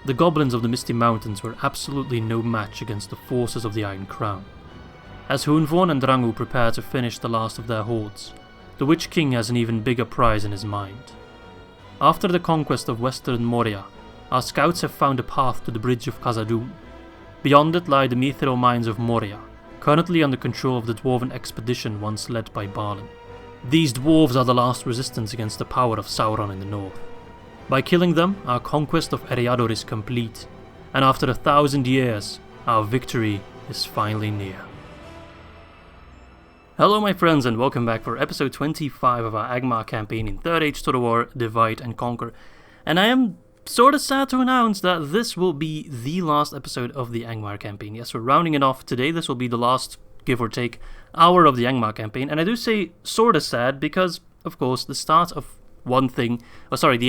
the goblins of the Misty Mountains were absolutely no match against the forces of the Iron Crown. As Hunvorn and Rangu prepare to finish the last of their hordes, the Witch King has an even bigger prize in his mind. After the conquest of Western Moria, our scouts have found a path to the bridge of Khazad-Dûm. Beyond it lie the mithril mines of Moria, currently under control of the dwarven expedition once led by Balin. These dwarves are the last resistance against the power of Sauron in the north. By killing them, our conquest of Eriador is complete, and after 1,000 years, our victory is finally near. Hello my friends and welcome back for episode 25 of our Angmar campaign in 3rd Age Total War Divide and Conquer. And I am sort of sad to announce that this will be the last episode of the Angmar campaign. Yes, we're rounding it off today. This will be the last, give or take, hour of the Angmar campaign. And I do say sort of sad because, of course, the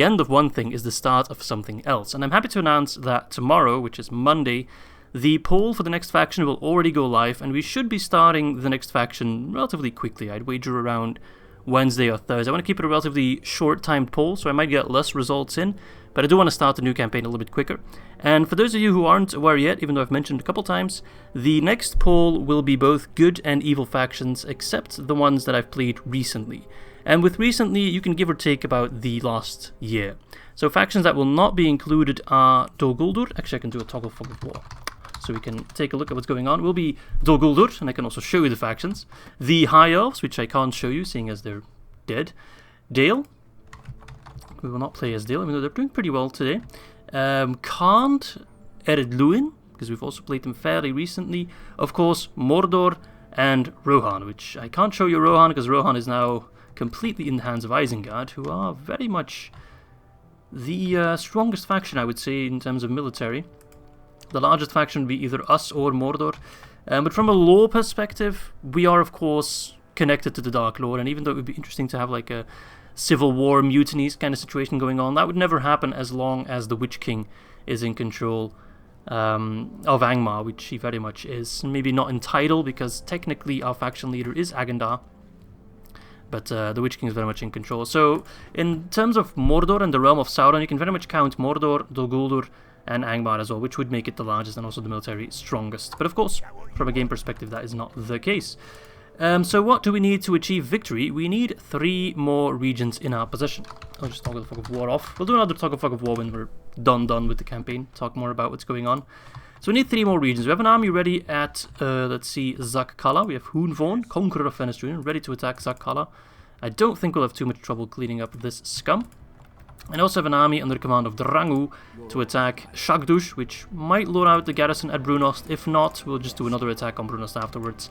end of one thing is the start of something else. And I'm happy to announce that tomorrow, which is Monday, the poll for the next faction will already go live, and we should be starting the next faction relatively quickly. I'd wager around Wednesday or Thursday. I want to keep it a relatively short-timed poll, so I might get less results in, but I do want to start the new campaign a little bit quicker. And for those of you who aren't aware yet, even though I've mentioned a couple times, the next poll will be both good and evil factions, except the ones that I've played recently. And with recently, you can give or take about the last year. So factions that will not be included are Guldur. Actually, I can do a toggle fog of war, so we can take a look at what's going on. Will be Guldur, and I can also show you the factions. The High Elves, which I can't show you, seeing as they're dead. Dale. We will not play as Dale, even though they're doing pretty well today. Can't. Ered Luin, because we've also played them fairly recently. Of course, Mordor and Rohan, which I can't show you Rohan, because Rohan is now completely in the hands of Isengard, who are very much the strongest faction, I would say, in terms of military. The largest faction would be either us or Mordor. But from a lore perspective, we are, of course, connected to the Dark Lord. And even though it would be interesting to have like a civil war, mutinies kind of situation going on, that would never happen as long as the Witch King is in control of Angmar, which he very much is. Maybe not in title, because technically our faction leader is Agendar. But the Witch King is very much in control. So, in terms of Mordor and the realm of Sauron, you can very much count Mordor, Guldur, and Angmar as well, which would make it the largest and also the military strongest. But of course, from a game perspective, that is not the case. So what do we need to achieve victory? We need 3 more regions in our possession. I'll just toggle the fog of war off. We'll do another toggle fog of war when we're done with the campaign. Talk more about what's going on. So we need 3 more regions. We have an army ready at, let's see, Zagh Khala. We have Hunvorn, Conqueror of Fenestrun, ready to attack Zagh Khala. I don't think we'll have too much trouble cleaning up this scum. And also have an army under the command of Rangu to attack Shagdush, which might lure out the garrison at Bruinost. If not, we'll just do another attack on Bruinost afterwards.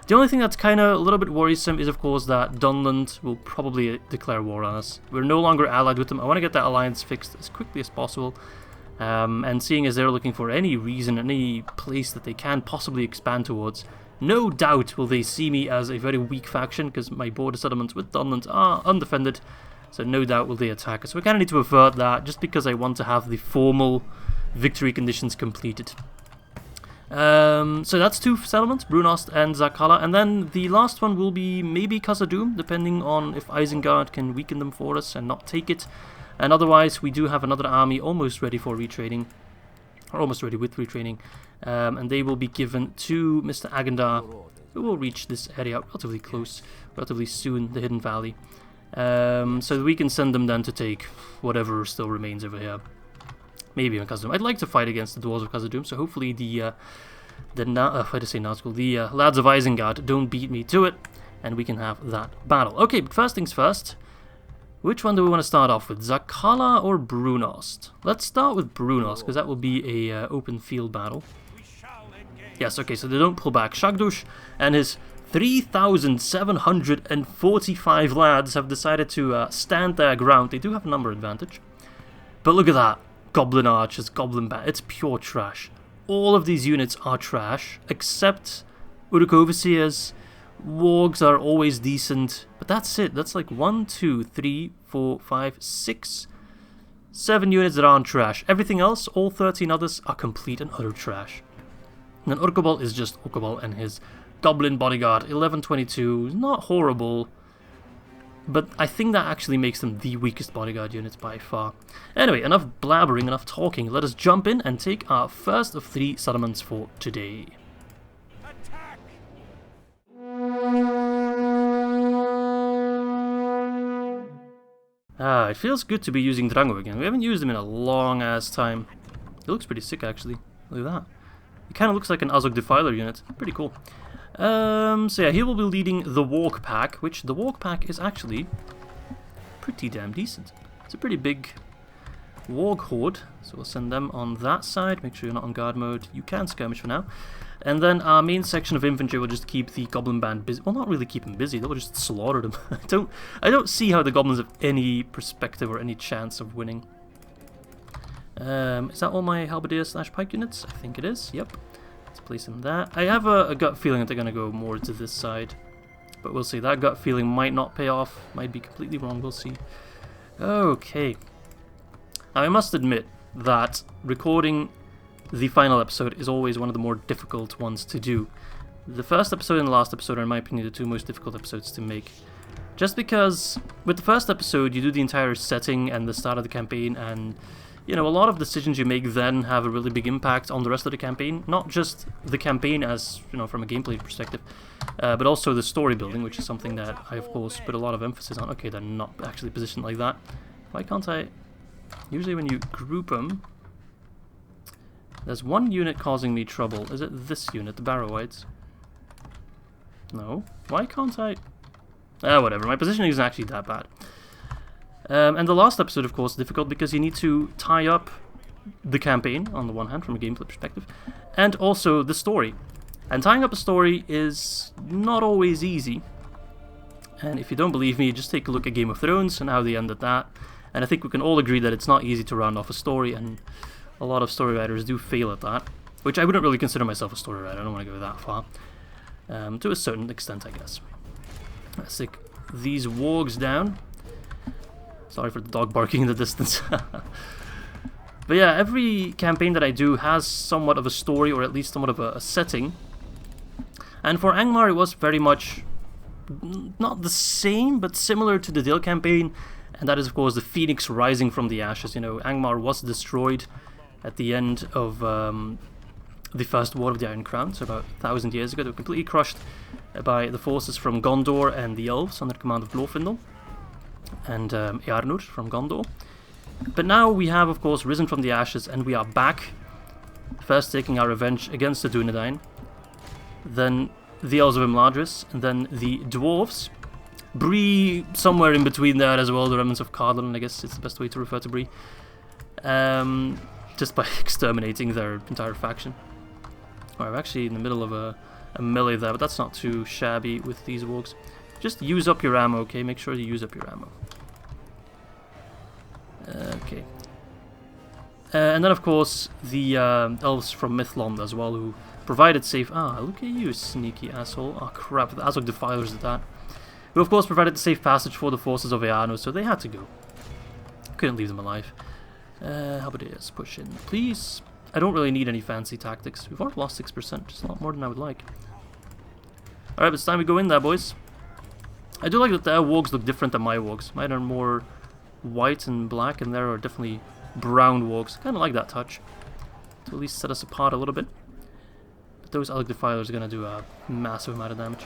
The only thing that's kind of a little bit worrisome is, of course, that Dunland will probably declare war on us. We're no longer allied with them. I want to get that alliance fixed as quickly as possible. And seeing as they're looking for any reason, any place that they can possibly expand towards, no doubt will they see me as a very weak faction, because my border settlements with Dunland are undefended. So no doubt will they attack us. So we kind of need to avert that, just because I want to have the formal victory conditions completed. So that's 2 settlements, Bruinost and Zagh Khala. And then the last one will be maybe Khazad-Dûm, depending on if Isengard can weaken them for us and not take it. And otherwise, we do have another army almost ready for retraining, or almost ready with retraining. And they will be given to Mr. Agendar, who will reach this area relatively close, relatively soon, the Hidden Valley. So that we can send them then to take whatever still remains over here. Maybe on Khazad-Dûm. I'd like to fight against the Dwarves of Khazad-Dûm, so hopefully the Nazgûl, the lads of Isengard don't beat me to it, and we can have that battle. Okay, but first things first. Which one do we want to start off with, Zagh Khala or Bruinost? Let's start with Bruinost, because that will be a open field battle. Yes, okay, so they don't pull back. Shagdush and his 3,745 lads have decided to stand their ground. They do have a number advantage. But look at that. Goblin archers, goblin bat. It's pure trash. All of these units are trash, except Uruk Overseers. Wargs are always decent. But that's it. That's like 1, 2, 3, 4, 5, 6, 7 units that aren't trash. Everything else, all 13 others, are complete and utter trash. And then Urkabal is just Urkabal and his Goblin Bodyguard. 1122, not horrible. But I think that actually makes them the weakest bodyguard units by far. Anyway, enough blabbering, enough talking. Let us jump in and take our first of 3 settlements for today. Attack! Ah, it feels good to be using Drango again. We haven't used him in a long ass time. He looks pretty sick actually. Look at that. He kind of looks like an Azog Defiler unit. Pretty cool. So yeah, he will be leading the Walk Pack, which the Walk Pack is actually pretty damn decent. It's a pretty big Warg Horde, so we'll send them on that side. Make sure you're not on guard mode. You can skirmish for now. And then our main section of infantry will just keep the Goblin Band busy. Well, not really keep them busy, they'll just slaughter them. I don't see how the Goblins have any perspective or any chance of winning. Is that all my Halberdier / Pike units? I think it is, yep. Let's place them there. I have a gut feeling that they're going to go more to this side. But we'll see. That gut feeling might not pay off. Might be completely wrong. We'll see. Okay. Now, I must admit that recording the final episode is always one of the more difficult ones to do. The first episode and the last episode are, in my opinion, the 2 most difficult episodes to make. Just because with the first episode, you do the entire setting and the start of the campaign, and you know, a lot of decisions you make then have a really big impact on the rest of the campaign. Not just the campaign as, you know, from a gameplay perspective, but also the story building, which is something that I, of course, put a lot of emphasis on. Okay, they're not actually positioned like that. Why can't I... Usually when you group them... There's one unit causing me trouble. Is it this unit, the Barrow-wites? No. Why can't I... whatever. My positioning isn't actually that bad. And the last episode, of course, is difficult because you need to tie up the campaign, on the one hand, from a gameplay perspective, and also the story. And tying up a story is not always easy. And if you don't believe me, just take a look at Game of Thrones and how they ended that. And I think we can all agree that it's not easy to round off a story, and a lot of story writers do fail at that. Which I wouldn't really consider myself a story writer, I don't want to go that far. To a certain extent, I guess. Let's take these wargs down. Sorry for the dog barking in the distance. But yeah, every campaign that I do has somewhat of a story, or at least somewhat of a setting. And for Angmar, it was very much not the same, but similar to the Dale campaign. And that is, of course, the Phoenix rising from the ashes. You know, Angmar was destroyed at the end of the First War of the Iron Crown, so about 1,000 years ago. They were completely crushed by the forces from Gondor and the Elves under the command of Glorfindel and Earnur from Gondor. But now we have, of course, risen from the ashes, and we are back, first taking our revenge against the Dunedain, then the Elves of Imladris, and then the Dwarves. Bree somewhere in between there as well, the remnants of Khazad-Dûm, I guess it's the best way to refer to Bree. Just by exterminating their entire faction. Alright, we're actually in the middle of a melee there, but that's not too shabby with these wargs. Just use up your ammo, okay? Make sure you use up your ammo. Okay. And then, of course, the elves from Mythlond as well, who provided safe... Ah, look at you, sneaky asshole. Oh, crap, the Azog Defilers did that. Who, of course, provided the safe passage for the forces of Eano, so they had to go. Couldn't leave them alive. How about this? Push in, please. I don't really need any fancy tactics. We've already lost 6%, just a lot more than I would like. Alright, but it's time we go in there, boys. I do like that their wargs look different than my wargs. Mine are more white and black, and there are definitely brown wargs. Kind of like that touch. To at least set us apart a little bit. But those Alec Defilers are going to do a massive amount of damage.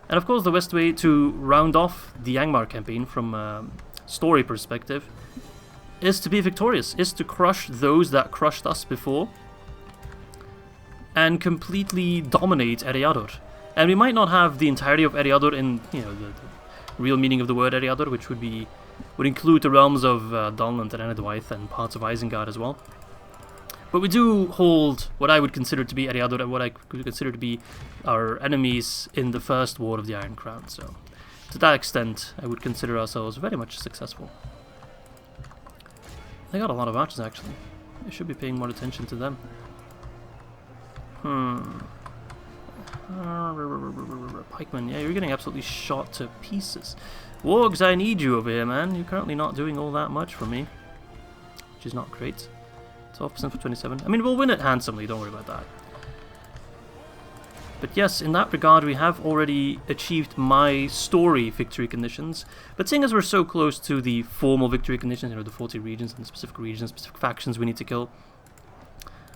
And of course, the best way to round off the Angmar campaign from a story perspective is to be victorious, is to crush those that crushed us before and completely dominate Eriador. And we might not have the entirety of Eriador in, you know, the real meaning of the word Eriador, which would include the realms of Dunland and Enedwaith and parts of Isengard as well. But we do hold what I would consider to be Eriador and what I could consider to be our enemies in the First War of the Iron Crown. So, to that extent, I would consider ourselves very much successful. They got a lot of archers, actually. I should be paying more attention to them. Pikemen, yeah, you're getting absolutely shot to pieces. Wargs, I need you over here, man. You're currently not doing all that much for me, which is not great. 12% for 27. I mean, we'll win it handsomely, don't worry about that. But yes, in that regard, we have already achieved my story victory conditions. But seeing as we're so close to the formal victory conditions, you know, the 40 regions and the specific factions we need to kill,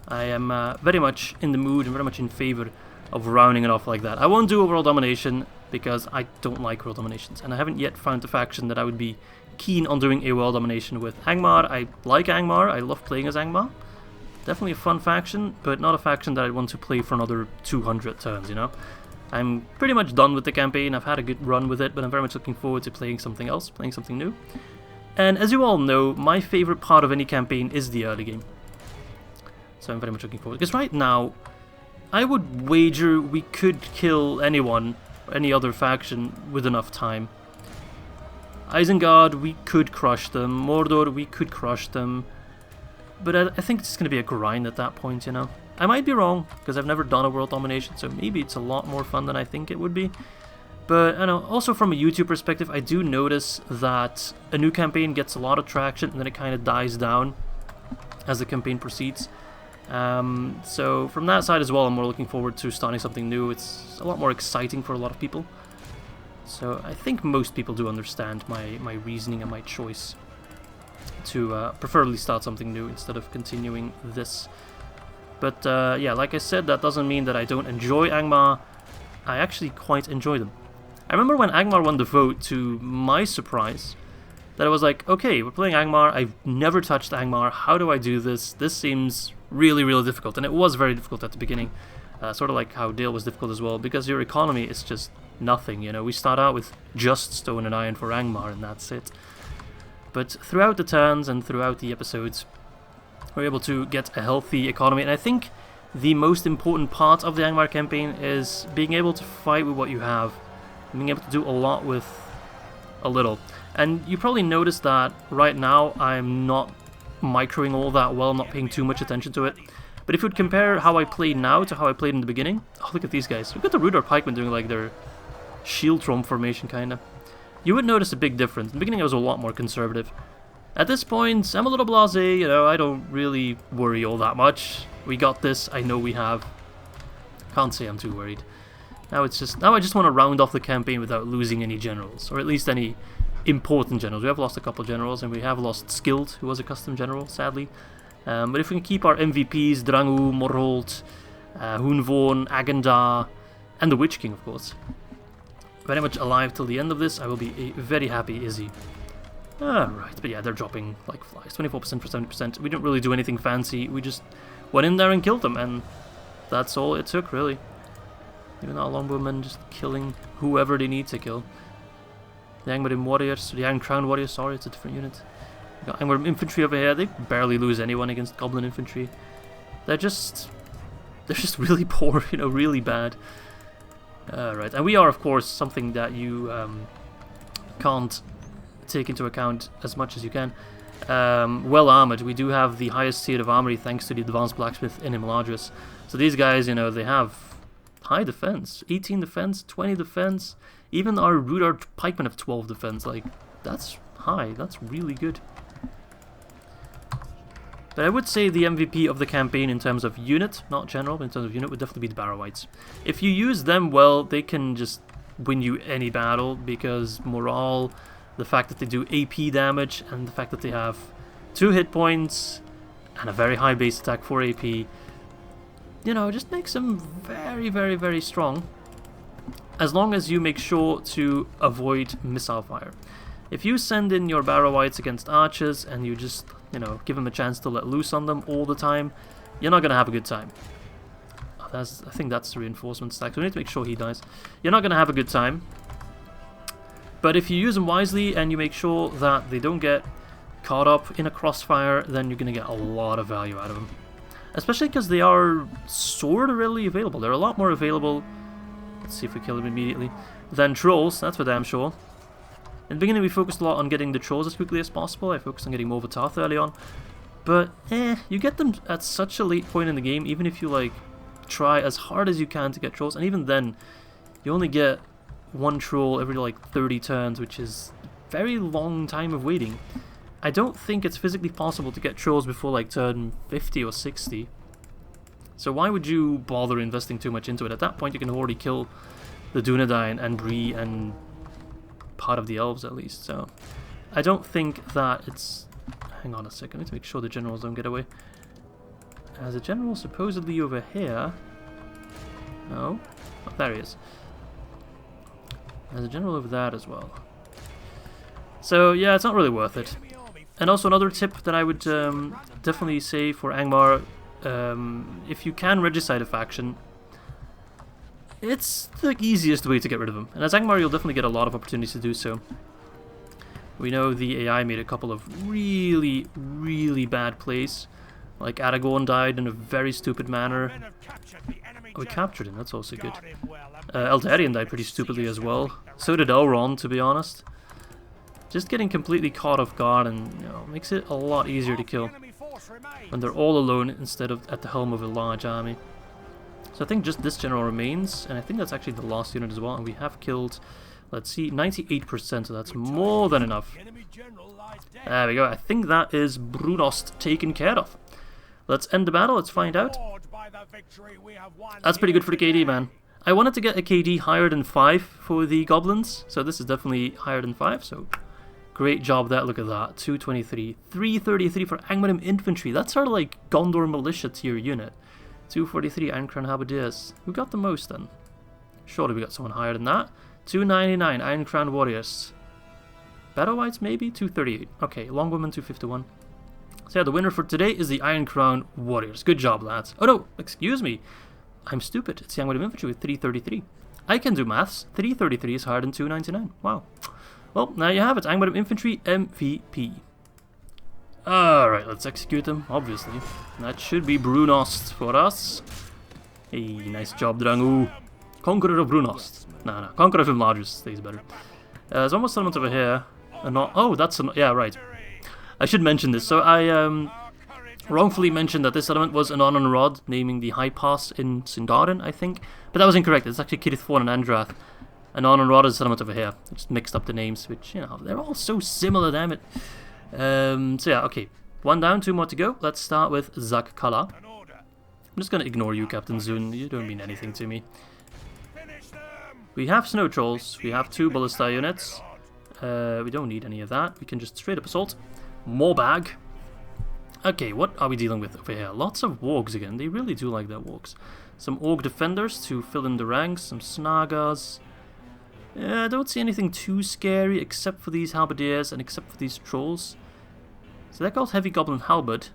I am very much in the mood and very much in favor of rounding it off like that. I won't do a world domination because I don't like world dominations, and I haven't yet found a faction that I would be keen on doing a world domination with. Angmar, I like Angmar, I love playing as Angmar. Definitely a fun faction, but not a faction that I'd want to play for another 200 turns, you know? I'm pretty much done with the campaign, I've had a good run with it, but I'm very much looking forward to playing something else, playing something new. And as you all know, my favorite part of any campaign is the early game. So I'm very much looking forward, because right now, I would wager we could kill anyone, any other faction, with enough time. Isengard, we could crush them. Mordor, we could crush them. But I think it's going to be a grind at that point, you know. I might be wrong, because I've never done a world domination, so maybe it's a lot more fun than I think it would be. But, I know, also from a YouTube perspective, I do notice that a new campaign gets a lot of traction, and then it kind of dies down as the campaign proceeds. So from that side as well, I'm more looking forward to starting something new. It's a lot more exciting for a lot of people. So I think most people do understand my reasoning and my choice to preferably start something new instead of continuing this. But yeah, like I said, that doesn't mean that I don't enjoy Angmar. I actually quite enjoy them. I remember when Angmar won the vote, to my surprise, that I was like, okay, we're playing Angmar, I've never touched Angmar, how do I do this? This seems really, really difficult, and it was very difficult at the beginning. Sort of like how Dale was difficult as well, because your economy is just nothing, you know. We start out with just stone and iron for Angmar, and that's it. But throughout the turns and throughout the episodes, we're able to get a healthy economy, and I think the most important part of the Angmar campaign is being able to fight with what you have, and being able to do a lot with a little. And you probably noticed that right now I'm not microing all that well, not paying too much attention to it. But if you would compare how I play now to how I played in the beginning, oh, look at these guys. Look at the Rudar pikemen doing like their shield tromp formation, kinda. You would notice a big difference. In the beginning I was a lot more conservative. At this point, I'm a little blasé, you know, I don't really worry all that much. We got this, I know we have. Can't say I'm too worried. Now I just want to round off the campaign without losing any generals, or at least any important generals. We have lost a couple generals, and we have lost Skilled, who was a custom general, sadly. But if we can keep our MVPs, Drangu, Morholt, Hunvorn, Agendar, and the Witch King, of course, very much alive till the end of this, I will be a very happy Izzy. Right, but yeah, they're dropping like flies. 24% for 70%. We didn't really do anything fancy. We just went in there and killed them, and that's all it took, really. Even our longbowmen just killing whoever they need to kill. The Angmar warriors, the Iron Crown warriors, sorry, it's a different unit. We got Angmar infantry over here. They barely lose anyone against Goblin infantry. They're just really poor, you know, really bad. Right, and we are, of course, something that you can't take into account as much as you can. Well armored. We do have the highest tier of armory thanks to the advanced blacksmith in Imladris. So these guys, you know, they have high defense, 18 defense, 20 defense. Even our Rudar pikemen have 12 defense. Like, that's high. That's really good. But I would say the MVP of the campaign in terms of unit, not general, but in terms of unit, would definitely be the Barrow-wights. If you use them well, they can just win you any battle, because morale, the fact that they do AP damage, and the fact that they have 2 hit points and a very high base attack for AP, you know, just makes them very, very, very strong. As long as you make sure to avoid missile fire. If you send in your Barrow-wights against archers and you just, you know, give them a chance to let loose on them all the time, you're not going to have a good time. I think that's the reinforcement stack, so we need to make sure he dies. You're not going to have a good time. But if you use them wisely and you make sure that they don't get caught up in a crossfire, then you're going to get a lot of value out of them. Especially because they are sort of readily available. They're a lot more available, let's see if we kill them immediately, than trolls, that's for damn sure. In the beginning we focused a lot on getting the trolls as quickly as possible. I focused on getting Morvatarth early on. But, you get them at such a late point in the game, even if you, like, try as hard as you can to get trolls. And even then, you only get 1 troll every, like, 30 turns, which is a very long time of waiting. I don't think it's physically possible to get trolls before, like, turn 50 or 60. So why would you bother investing too much into it? At that point you can already kill the Dunedain and Bree and part of the Elves at least, so I don't think that it's... Hang on a second, I need to make sure the generals don't get away. There's a general supposedly over here. No? Oh, there he is. There's a general over there as well. So yeah, it's not really worth it. And also another tip that I would definitely say for Angmar, if you can regicide a faction, it's the easiest way to get rid of them. And as Angmar, you'll definitely get a lot of opportunities to do so. We know the AI made a couple of really, really bad plays. Like Aragorn died in a very stupid manner. Oh, we captured him, that's also good. Eldarion died pretty stupidly as well. So did Elrond, to be honest. Just getting completely caught off guard and, you know, makes it a lot easier to kill when they're all alone instead of at the helm of a large army. So I think just this general remains, and I think that's actually the last unit as well, and we have killed, let's see, 98%, so that's more than enough. There we go, I think that is Bruinost taken care of. Let's end the battle, let's find out. That's pretty good for the KD, man. I wanted to get a KD higher than 5 for the goblins, so this is definitely higher than 5, so great job there, look at that. 223, 333 for Angmar infantry, that's our like Gondor militia tier unit. 243 Iron Crown Halberdiers. Who got the most then? Surely we got someone higher than that. 299 Iron Crown Warriors. Battle Whites maybe? 238. Okay, Longwomen 251. So yeah, the winner for today is the Iron Crown Warriors. Good job, lads. Oh no, excuse me. I'm stupid. It's Young Wood of Infantry with 333. I can do maths. 333 is higher than 299. Wow. Well, now you have it. Young Wood of Infantry MVP. Alright, let's execute them, obviously. That should be Bruinost for us. Hey, nice job, Drangu. Conqueror of Bruinost. No, Conqueror of Enlargers stays better. There's almost settlement over here. Oh, that's... yeah, right. I should mention this. So I wrongfully mentioned that this settlement was Annon-en-Orod, naming the High Pass in Sindarin, I think. But that was incorrect. It's actually Cirith and Andrath. Annon-en-Orod is a settlement over here. I just mixed up the names, which, you know, they're all so similar, damn it. So yeah, okay. 1 down, 2 more to go. Let's start with Zagh Khala. I'm just gonna ignore you, Captain Zun. You don't mean anything to me. We have Snow Trolls. We have 2 Ballista units. We don't need any of that. We can just straight up assault. More bag. Okay, what are we dealing with over here? Lots of wargs again. They really do like their wargs. Some Orc defenders to fill in the ranks. Some Snagas. I don't see anything too scary except for these halberdiers and except for these trolls. So they're called Heavy Goblin Halberd.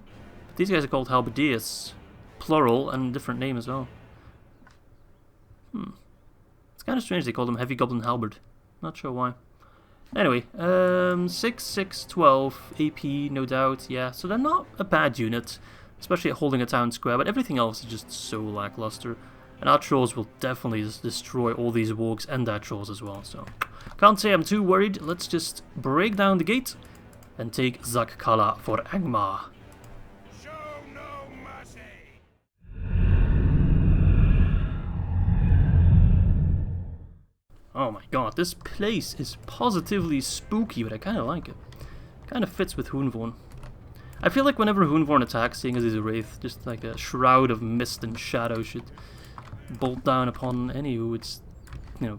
But these guys are called halberdiers. Plural and a different name as well. It's kind of strange they call them Heavy Goblin Halberd. Not sure why. Anyway, 6, 6, 12 AP, no doubt, yeah. So they're not a bad unit, especially at holding a town square, but everything else is just so lackluster. And our trolls will definitely just destroy all these wargs and their trolls as well, so can't say I'm too worried. Let's just break down the gate and take Zagh Khala for Angmar. Show no mercy. Oh my god, this place is positively spooky, but I kind of like it. Kind of fits with Hunvorn. I feel like whenever Hunvorn attacks, seeing as he's a wraith, just like a shroud of mist and shadow should bolt down upon any who would, you know,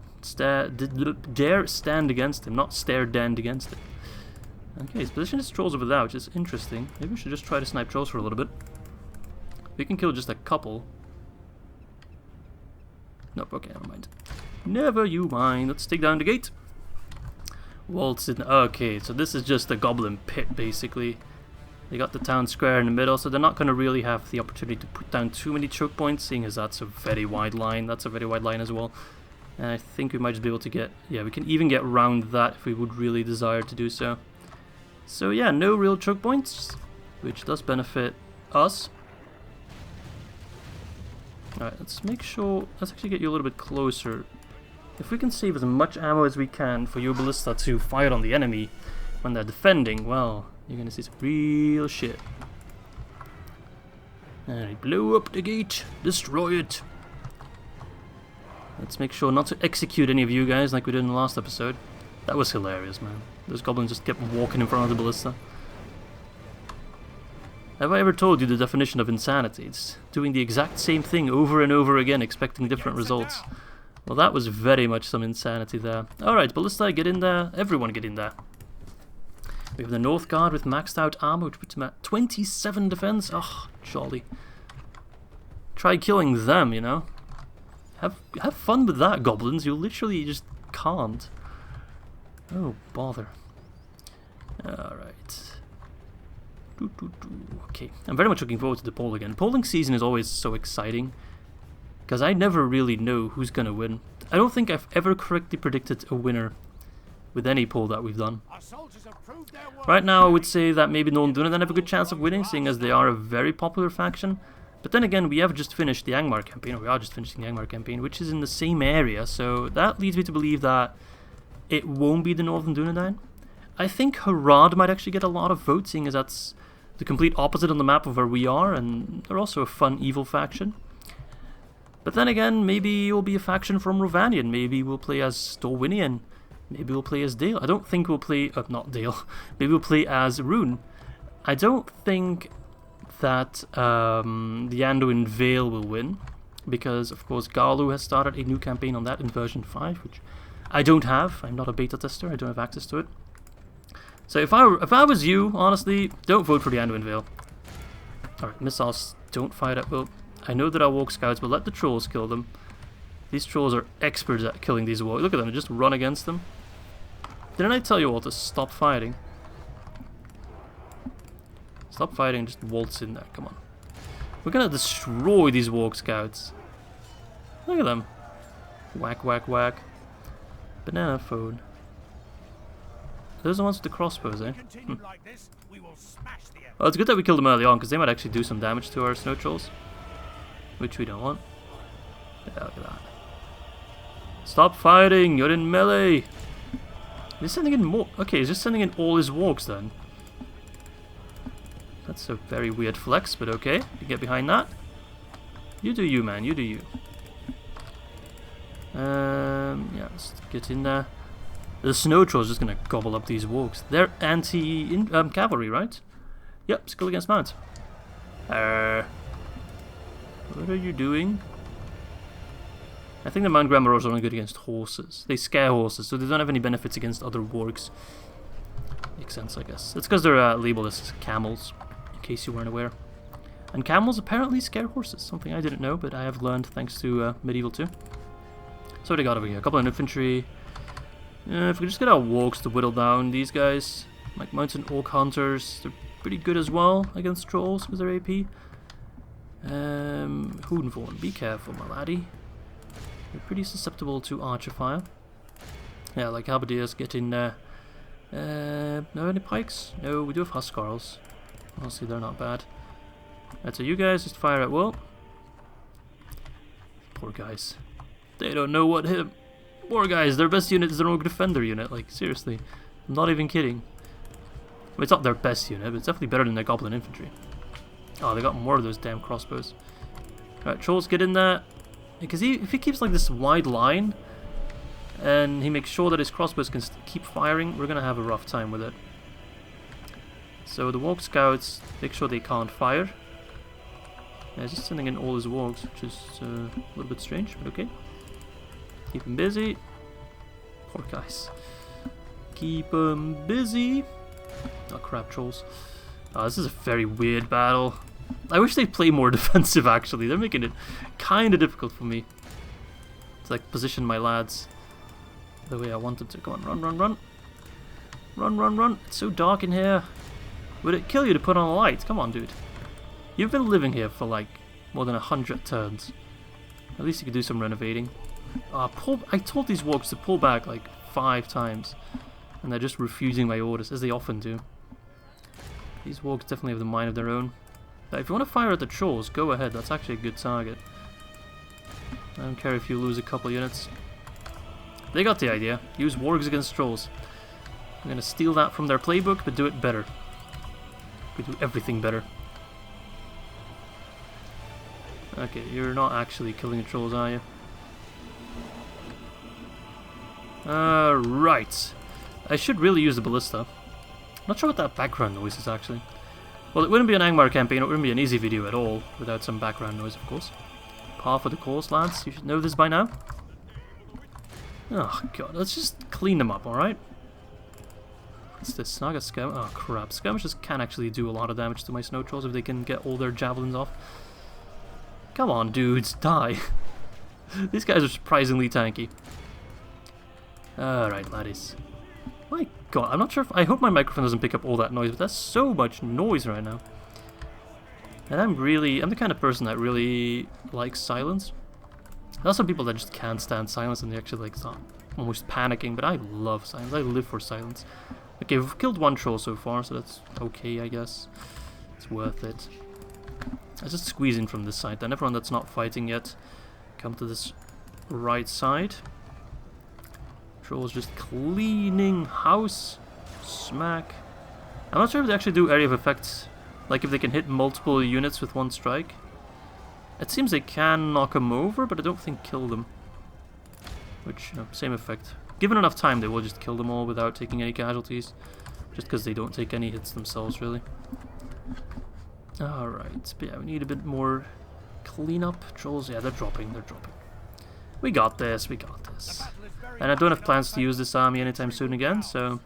dare stand against him, not stare stand against him. Okay, his position is trolls over there, which is interesting. Maybe we should just try to snipe trolls for a little bit. We can kill just a couple. Nope, okay, never mind. Never you mind. Let's take down the gate. Waltz in. Okay, so this is just a goblin pit, basically. They got the town square in the middle, so they're not going to really have the opportunity to put down too many choke points, seeing as that's a very wide line. That's a very wide line as well. And I think we might just be able to get... yeah, we can even get around that if we would really desire to do so. So yeah, no real choke points, which does benefit us. Alright, let's make sure... let's actually get you a little bit closer. If we can save as much ammo as we can for your ballista to fire on the enemy when they're defending, well, you're gonna see some real shit. Alright, blow up the gate, destroy it. Let's make sure not to execute any of you guys like we did in the last episode. That was hilarious, man. Those goblins just kept walking in front of the ballista. Have I ever told you the definition of insanity? It's doing the exact same thing over and over again, expecting different results. Well, that was very much some insanity there. Alright, Ballista, get in there. Everyone get in there. We have the North Guard with maxed out armor, which puts him at 27 defense. Oh, jolly. Try killing them, you know. Have fun with that, goblins. You literally just can't. Oh, bother. Alright. Okay, I'm very much looking forward to the poll again. Polling season is always so exciting, because I never really know who's going to win. I don't think I've ever correctly predicted a winner with any poll that we've done. Right now I would say that maybe Dunedain have a good chance of winning, seeing as they are a very popular faction. But then again, we have just finished the Angmar campaign, or we are just finishing the Angmar campaign, which is in the same area, so that leads me to believe that it won't be the Northern Dunedain. I think Harad might actually get a lot of votes, seeing as that's the complete opposite on the map of where we are, and they're also a fun evil faction. But then again, maybe it will be a faction from Rovanion, maybe we'll play as Storwinian, maybe we'll play as Dale. I don't think we'll play, not Dale, maybe we'll play as Rune. I don't think that the Anduin Vale will win, because of course Galu has started a new campaign on that in version 5, which I don't have. I'm not a beta tester, I don't have access to it. So if I was you, honestly, don't vote for the Anduin Vale. Alright, missiles don't fire at will. I know that our walk scouts will let the trolls kill them. These trolls are experts at killing these walks. Look at them, they just run against them. Didn't I tell you all to stop fighting? Stop fighting, just waltz in there, come on. We're gonna destroy these walk scouts. Look at them. Whack, whack, whack. Banana phone. Those are the ones with the crossbows, eh? Well, it's good that we killed them early on, because they might actually do some damage to our snow trolls. Which we don't want. Yeah, look at that. Stop fighting! You're in melee! He's sending in more. Okay, he's just sending in all his walks then. That's a very weird flex, but okay. You get behind that. You do you, man. You do you. Yeah, let's get in there. The snow troll's just gonna gobble up these walks. They're anti-cavalry, right? Yep, skill against mount. What are you doing? I think the Mount Grammar are only good against horses. They scare horses, so they don't have any benefits against other wargs. Makes sense, I guess. That's because they're labeled as camels, in case you weren't aware. And camels apparently scare horses, something I didn't know, but I have learned thanks to Medieval 2. So what do we got over here? A couple of infantry. If we just get our walks to whittle down these guys, like mountain orc hunters, they're pretty good as well against trolls with their AP. Hoonvorn, be careful, my laddie. They're pretty susceptible to archer fire. Yeah, like halberdiers get in there. No, any pikes? No, we do have huskarls. Honestly, they're not bad. Right, so you guys just fire at will. Poor guys. They don't know what hit them. Poor guys, their best unit is their orc defender unit. Like, seriously. I'm not even kidding. Well, it's not their best unit, but it's definitely better than their goblin infantry. Oh, they got more of those damn crossbows. Alright, trolls, get in there. Because if he keeps like this wide line, and he makes sure that his crossbows can keep firing, we're going to have a rough time with it. So the walk scouts, make sure they can't fire. Yeah, he's just sending in all his walks, which is a little bit strange, but okay. Keep him busy. Poor guys. Keep him busy. Oh crap, trolls. Oh, this is a very weird battle. I wish they'd play more defensive, actually. They're making it kind of difficult for me to like position my lads the way I want them to. Come on, run, run, run. Run, run, run. It's so dark in here. Would it kill you to put on a light? Come on, dude. You've been living here for like more than 100 turns. At least you could do some renovating. I told these wargs to pull back like 5 times, and they're just refusing my orders, as they often do. These wargs definitely have the mind of their own. But if you want to fire at the trolls, go ahead. That's actually a good target. I don't care if you lose a couple units. They got the idea. Use wargs against trolls. I'm going to steal that from their playbook, but do it better. We do everything better. Okay, you're not actually killing the trolls, are you? Right. I should really use the ballista. Not sure what that background noise is, actually. Well, it wouldn't be an Angmar campaign, it wouldn't be an Izzy video at all, without some background noise, of course. Par for the course, lads. You should know this by now. Oh, God. Let's just clean them up, alright? What's this? Naga Skirmish? Oh, crap. Skirmishers can actually do a lot of damage to my snow trolls if they can get all their javelins off. Come on, dudes. Die. These guys are surprisingly tanky. Alright, laddies. My God, I'm not sure if... I hope my microphone doesn't pick up all that noise, but that's so much noise right now. And I'm the kind of person that really likes silence. There are some people that just can't stand silence and they actually like start almost panicking, but I love silence. I live for silence. Okay, we've killed one troll so far, so that's okay, I guess. It's worth it. Let's just squeeze in from this side then. Everyone that's not fighting yet, come to this right side. Trolls just cleaning house. Smack. I'm not sure if they actually do area of effects, like if they can hit multiple units with one strike. It seems they can knock them over, but I don't think kill them. Which, you know, same effect. Given enough time, they will just kill them all without taking any casualties. Just because they don't take any hits themselves, really. Alright, but yeah, we need a bit more cleanup. Trolls, yeah, they're dropping. We got this, we got this. And I don't have plans to use this army anytime soon again, so...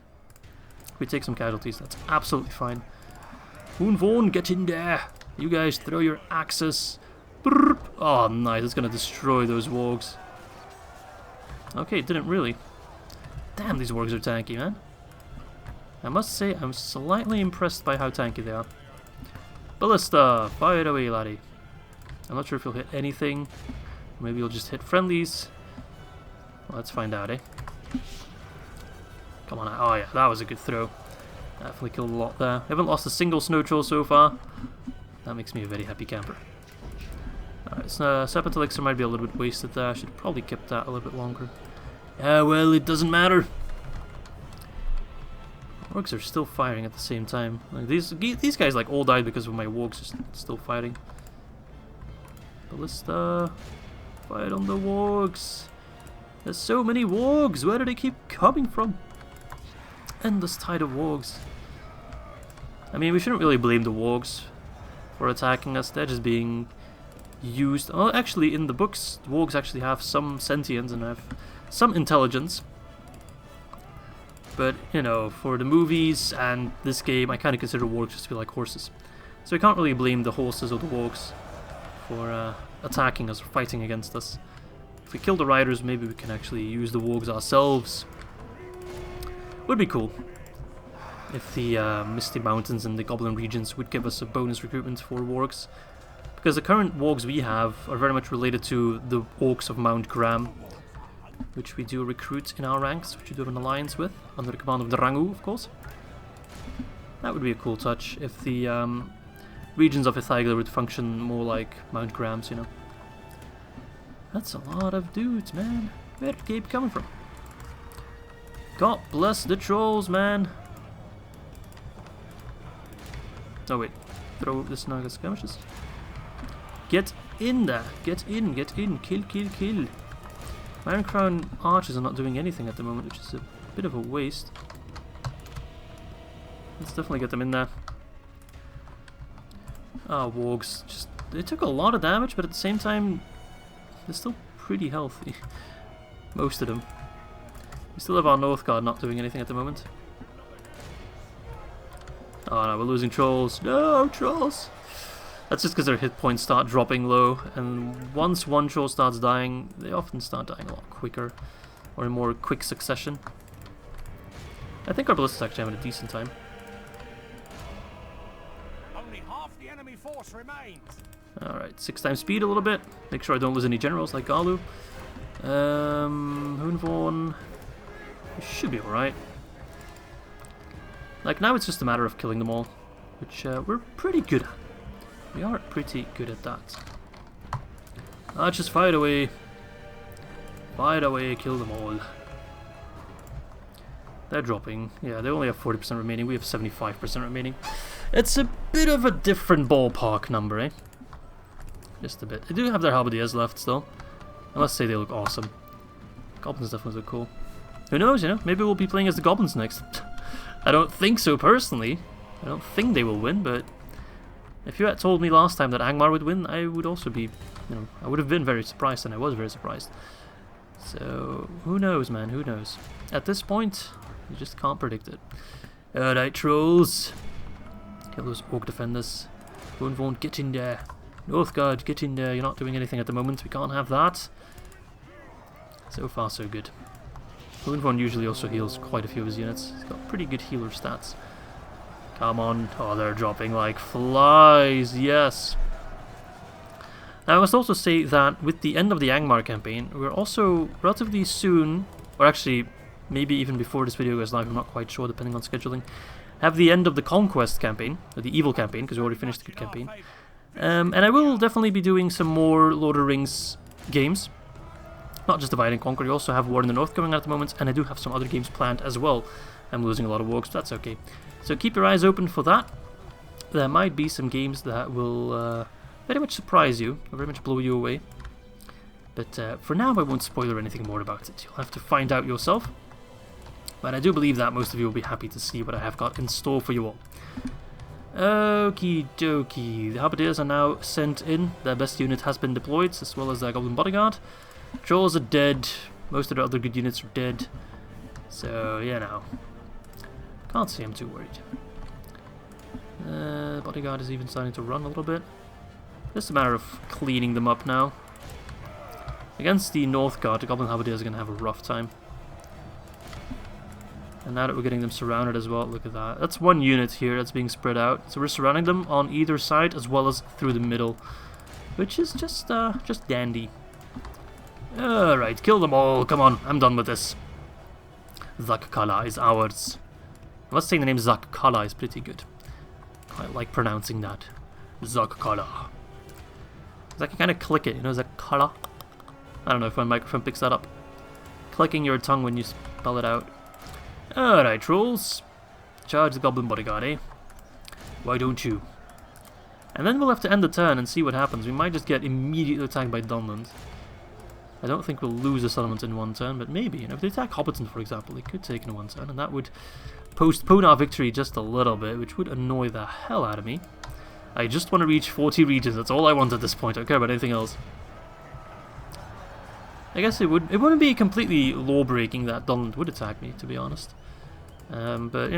if we take some casualties, that's absolutely fine. Unvon, get in there! You guys throw your axes. Brrr. Oh, nice, it's gonna destroy those wargs. Okay, it didn't really. Damn, these wargs are tanky, man. I must say, I'm slightly impressed by how tanky they are. Ballista, fire away, laddie. I'm not sure if you'll hit anything. Maybe you'll just hit friendlies. Well, let's find out, eh? Come on, oh yeah, that was a good throw. Definitely killed a lot there. Haven't lost a single snow troll so far. That makes me a very happy camper. Alright, so Serpent Elixir might be a little bit wasted there. I should probably keep that a little bit longer. Yeah, well, it doesn't matter. Orcs are still firing at the same time. Like these guys like all died because of my wargs just still fighting. Ballista, fight on the wargs. There's so many wargs. Where do they keep coming from? Endless tide of wargs. I mean, we shouldn't really blame the wargs for attacking us. They're just being used. Well, actually, in the books, the wargs actually have some sentience and have some intelligence. But, you know, for the movies and this game, I kind of consider wargs just to be like horses. So we can't really blame the horses or the wargs for attacking us or fighting against us. If we kill the riders, maybe we can actually use the wargs ourselves. Would be cool if the Misty Mountains and the Goblin regions would give us a bonus recruitment for wargs. Because the current wargs we have are very much related to the Orcs of Mount Graham, which we do recruit in our ranks, which we do have an alliance with, under the command of the Rangu, of course. That would be a cool touch if the regions of Ithagil would function more like Mount Grahams, you know. That's a lot of dudes, man. Where'd Gabe coming from? God bless the trolls, man. Oh wait, throw this Naga skirmishes. Get in there, get in, kill, kill, kill. Iron Crown archers are not doing anything at the moment, which is a bit of a waste. Let's definitely get them in there. Ah, wargs, just they took a lot of damage, but at the same time, they're still pretty healthy. Most of them. We still have our North Guard not doing anything at the moment. Oh no, we're losing trolls. No, trolls! That's just because their hit points start dropping low, and once one troll starts dying, they often start dying a lot quicker, or in more quick succession. I think our ballista's actually having a decent time. Only half the enemy force remains. Alright, 6 times speed a little bit. Make sure I don't lose any generals like Galu. Hoonvorn. Should be alright. Like, now it's just a matter of killing them all, which we're pretty good at. We are pretty good at that. Just fight away. Fight away, kill them all. They're dropping. Yeah, they only have 40% remaining. We have 75% remaining. It's a bit of a different ballpark number, eh? Just a bit. They do have their halberdiers left still. I must say they look awesome. Goblins definitely look cool. Who knows, you know? Maybe we'll be playing as the goblins next. I don't think so personally. I don't think they will win, but If you had told me last time that Angmar would win, I would also be, I would have been very surprised, and I was very surprised. So, who knows, man, who knows? At this point, you just can't predict it. Alright, trolls. Kill those orc defenders. Unvon, get in there. Northgard, get in there. You're not doing anything at the moment. We can't have that. So far, so good. Unvon usually also heals quite a few of his units. He's got pretty good healer stats. Come on. Oh, they're dropping like flies. Yes. Now, I must also say that with the end of the Angmar campaign, we're also relatively soon, or actually maybe even before this video goes live, I'm not quite sure depending on scheduling, have the end of the Conquest campaign, or the Evil campaign, because we already finished the good campaign. And I will definitely be doing some more Lord of the Rings games. Not just Divide and Conquer, we also have War in the North going on at the moment, and I do have some other games planned as well. I'm losing a lot of Orcs, but that's okay. So keep your eyes open for that. There might be some games that will very much surprise you, or very much blow you away. But for now I won't spoiler anything more about it. You'll have to find out yourself. But I do believe that most of you will be happy to see what I have got in store for you all. Okie dokie. The Halberdiers are now sent in. Their best unit has been deployed, as well as their Goblin Bodyguard. Trolls are dead. Most of the other good units are dead. So, can't say I'm too worried. Bodyguard is even starting to run a little bit. Just a matter of cleaning them up now. Against the Northgard, the Goblin Halberdiers are going to have a rough time. And now that we're getting them surrounded as well, look at that. That's one unit here that's being spread out. So we're surrounding them on either side as well as through the middle. Which is just dandy. Alright, kill them all. Come on, I'm done with this. Khala is ours. I must say the name Khala is pretty good. I like pronouncing that. Khala. I can kind of click it, Khala. I don't know if my microphone picks that up. Clicking your tongue when you spell it out. Alright, trolls. Charge the Goblin Bodyguard, eh? Why don't you? And then we'll have to end the turn and see what happens. We might just get immediately attacked by Dunland. I don't think we'll lose a settlement in one turn, but maybe. If they attack Hobbiton, for example, they could take in one turn, and that would postpone our victory just a little bit, which would annoy the hell out of me. I just want to reach 40 regions. That's all I want at this point. I don't care about anything else. I guess it wouldn't be completely law-breaking that Dunland would attack me, to be honest. But,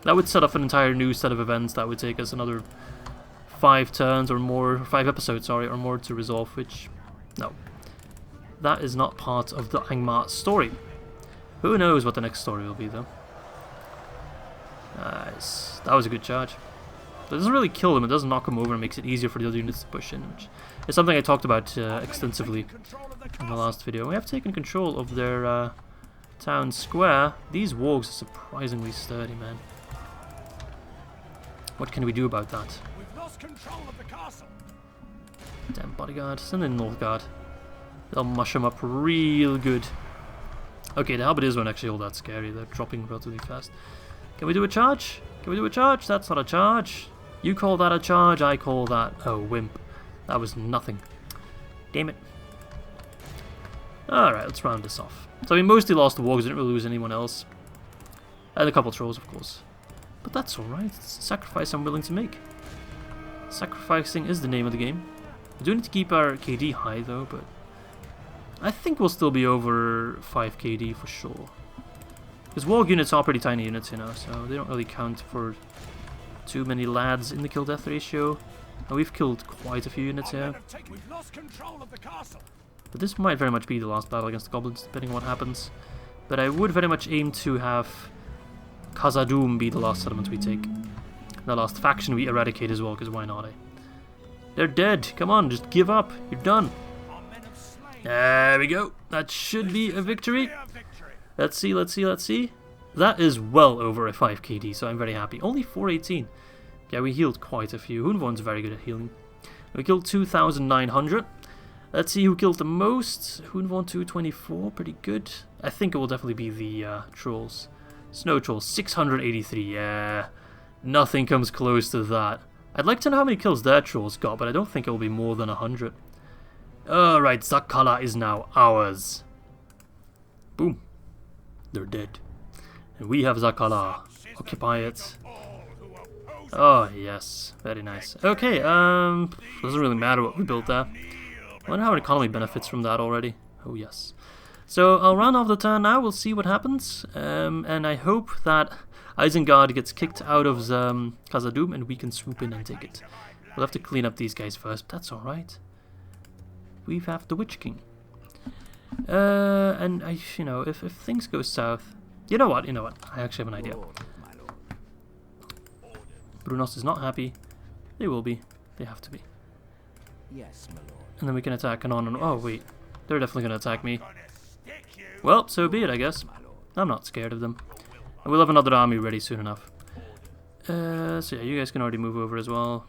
that would set up an entire new set of events that would take us another 5 turns or more, 5 episodes, sorry, or more to resolve, which, no. That is not part of the Angmar story. Who knows what the next story will be, though. Nice. That was a good charge. It doesn't really kill them, it does knock them over and makes it easier for the other units to push in, which is something I talked about extensively in the last video. We have taken control of their town square. These wargs are surprisingly sturdy, man. What can we do about that? We've lost control of the castle. Damn bodyguard, send in Northgard. They'll mush them up real good. Okay, the Halberdiers weren't actually all that scary, they're dropping relatively fast. Can we do a charge? Can we do a charge? That's not a charge. You call that a charge, I call that a wimp. That was nothing. Damn it. Alright, let's round this off. So we mostly lost the wargs, didn't really lose anyone else. And a couple trolls, of course. But that's alright, it's a sacrifice I'm willing to make. Sacrificing is the name of the game. We do need to keep our KD high though, but I think we'll still be over 5 KD for sure. Because warg units are pretty tiny units, so they don't really count for too many lads in the kill-death ratio. And we've killed quite a few units here. We've lost control of the castle. But this might very much be the last battle against the goblins, depending on what happens. But I would very much aim to have Khazad-Dûm be the last settlement we take. The last faction we eradicate as well, because why not, eh? They're dead! Come on, just give up! You're done! There we go! That should be a victory! Let's see, let's see, let's see. That is well over a 5 KD, so I'm very happy. Only 418. Yeah, we healed quite a few. Hunvorn's very good at healing. We killed 2,900. Let's see who killed the most. Hunvorn 224, pretty good. I think it will definitely be the trolls. Snow trolls, 683, yeah. Nothing comes close to that. I'd like to know how many kills their trolls got, but I don't think it will be more than 100. Alright, Khala is now ours. Boom. They're dead. And we have Khala. Occupy it. Oh, yes. Very nice. Okay, doesn't really matter what we built there. I wonder how an economy benefits from that already. Oh, yes. So, I'll round off the turn now. We'll see what happens. And I hope that Isengard gets kicked out of Khazad-Dûm and we can swoop in and take it. We'll have to clean up these guys first, but that's alright. We have the Witch King. And, you know, if things go south... You know what? I actually have an idea. Bruinost is not happy. They will be. They have to be. Yes, my lord. And then we can attack Annon-en-Orod. Oh, wait. They're definitely going to attack me. Well, so be it, I guess. I'm not scared of them. And we'll have another army ready soon enough. So yeah, you guys can already move over as well.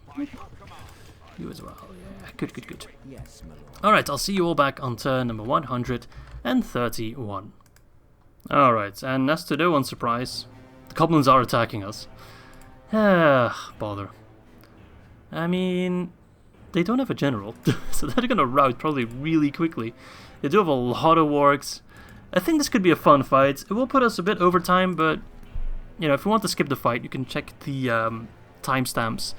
You as well. Yeah, good, good, good. Yes, my lord. Alright, I'll see you all back on turn number 131. Alright, and as to no one's surprise, the goblins are attacking us. Bother. I mean, they don't have a general, so they're gonna rout probably really quickly. They do have a lot of wargs. I think this could be a fun fight. It will put us a bit over time, but, you know, if you want to skip the fight, you can check the timestamps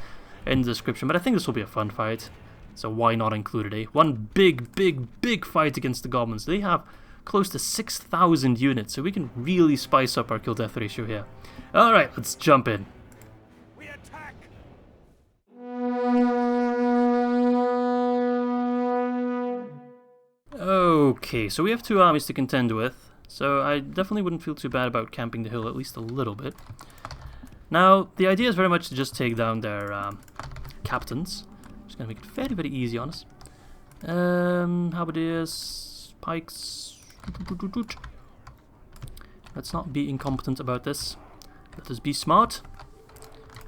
in the description. But I think this will be a fun fight, so why not include it, eh? One big, big, big fight against the goblins. They have close to 6,000 units, so we can really spice up our kill-death ratio here. Alright, let's jump in. We attack! Okay, so we have two armies to contend with, so I definitely wouldn't feel too bad about camping the hill at least a little bit. Now, the idea is very much to just take down their captains. Just gonna make it very, very easy on us. Halberdiers, pikes. Let's not be incompetent about this. Let us be smart,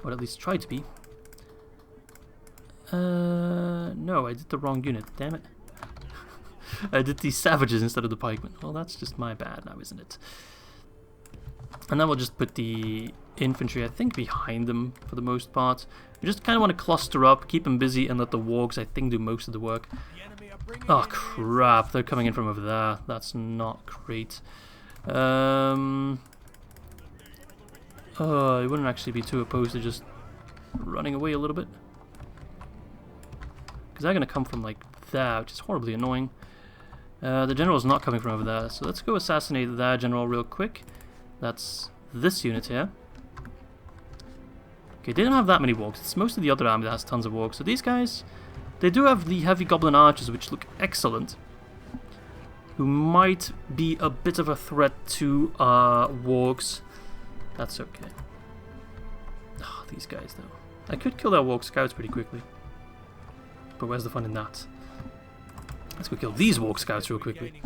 or at least try to be. No, I did the wrong unit, damn it. I did the savages instead of the pikemen. Well, that's just my bad now, isn't it? And then we'll just put the infantry, I think, behind them for the most part. We just kind of want to cluster up, keep them busy, and let the wargs, I think, do most of the work. Oh, crap. They're coming in from over there. That's not great. Oh, I wouldn't actually be too opposed to just running away a little bit. Because they're going to come from, like, there, which is horribly annoying. The general's not coming from over there, so let's go assassinate that general real quick. That's this unit here. Okay, they don't have that many wargs. It's most of the other army that has tons of wargs. So these guys, they do have the heavy goblin archers, which look excellent. Who might be a bit of a threat to wargs. That's okay. Oh, these guys, though. I could kill their warg scouts pretty quickly. But where's the fun in that? Let's go kill these warg scouts real quickly.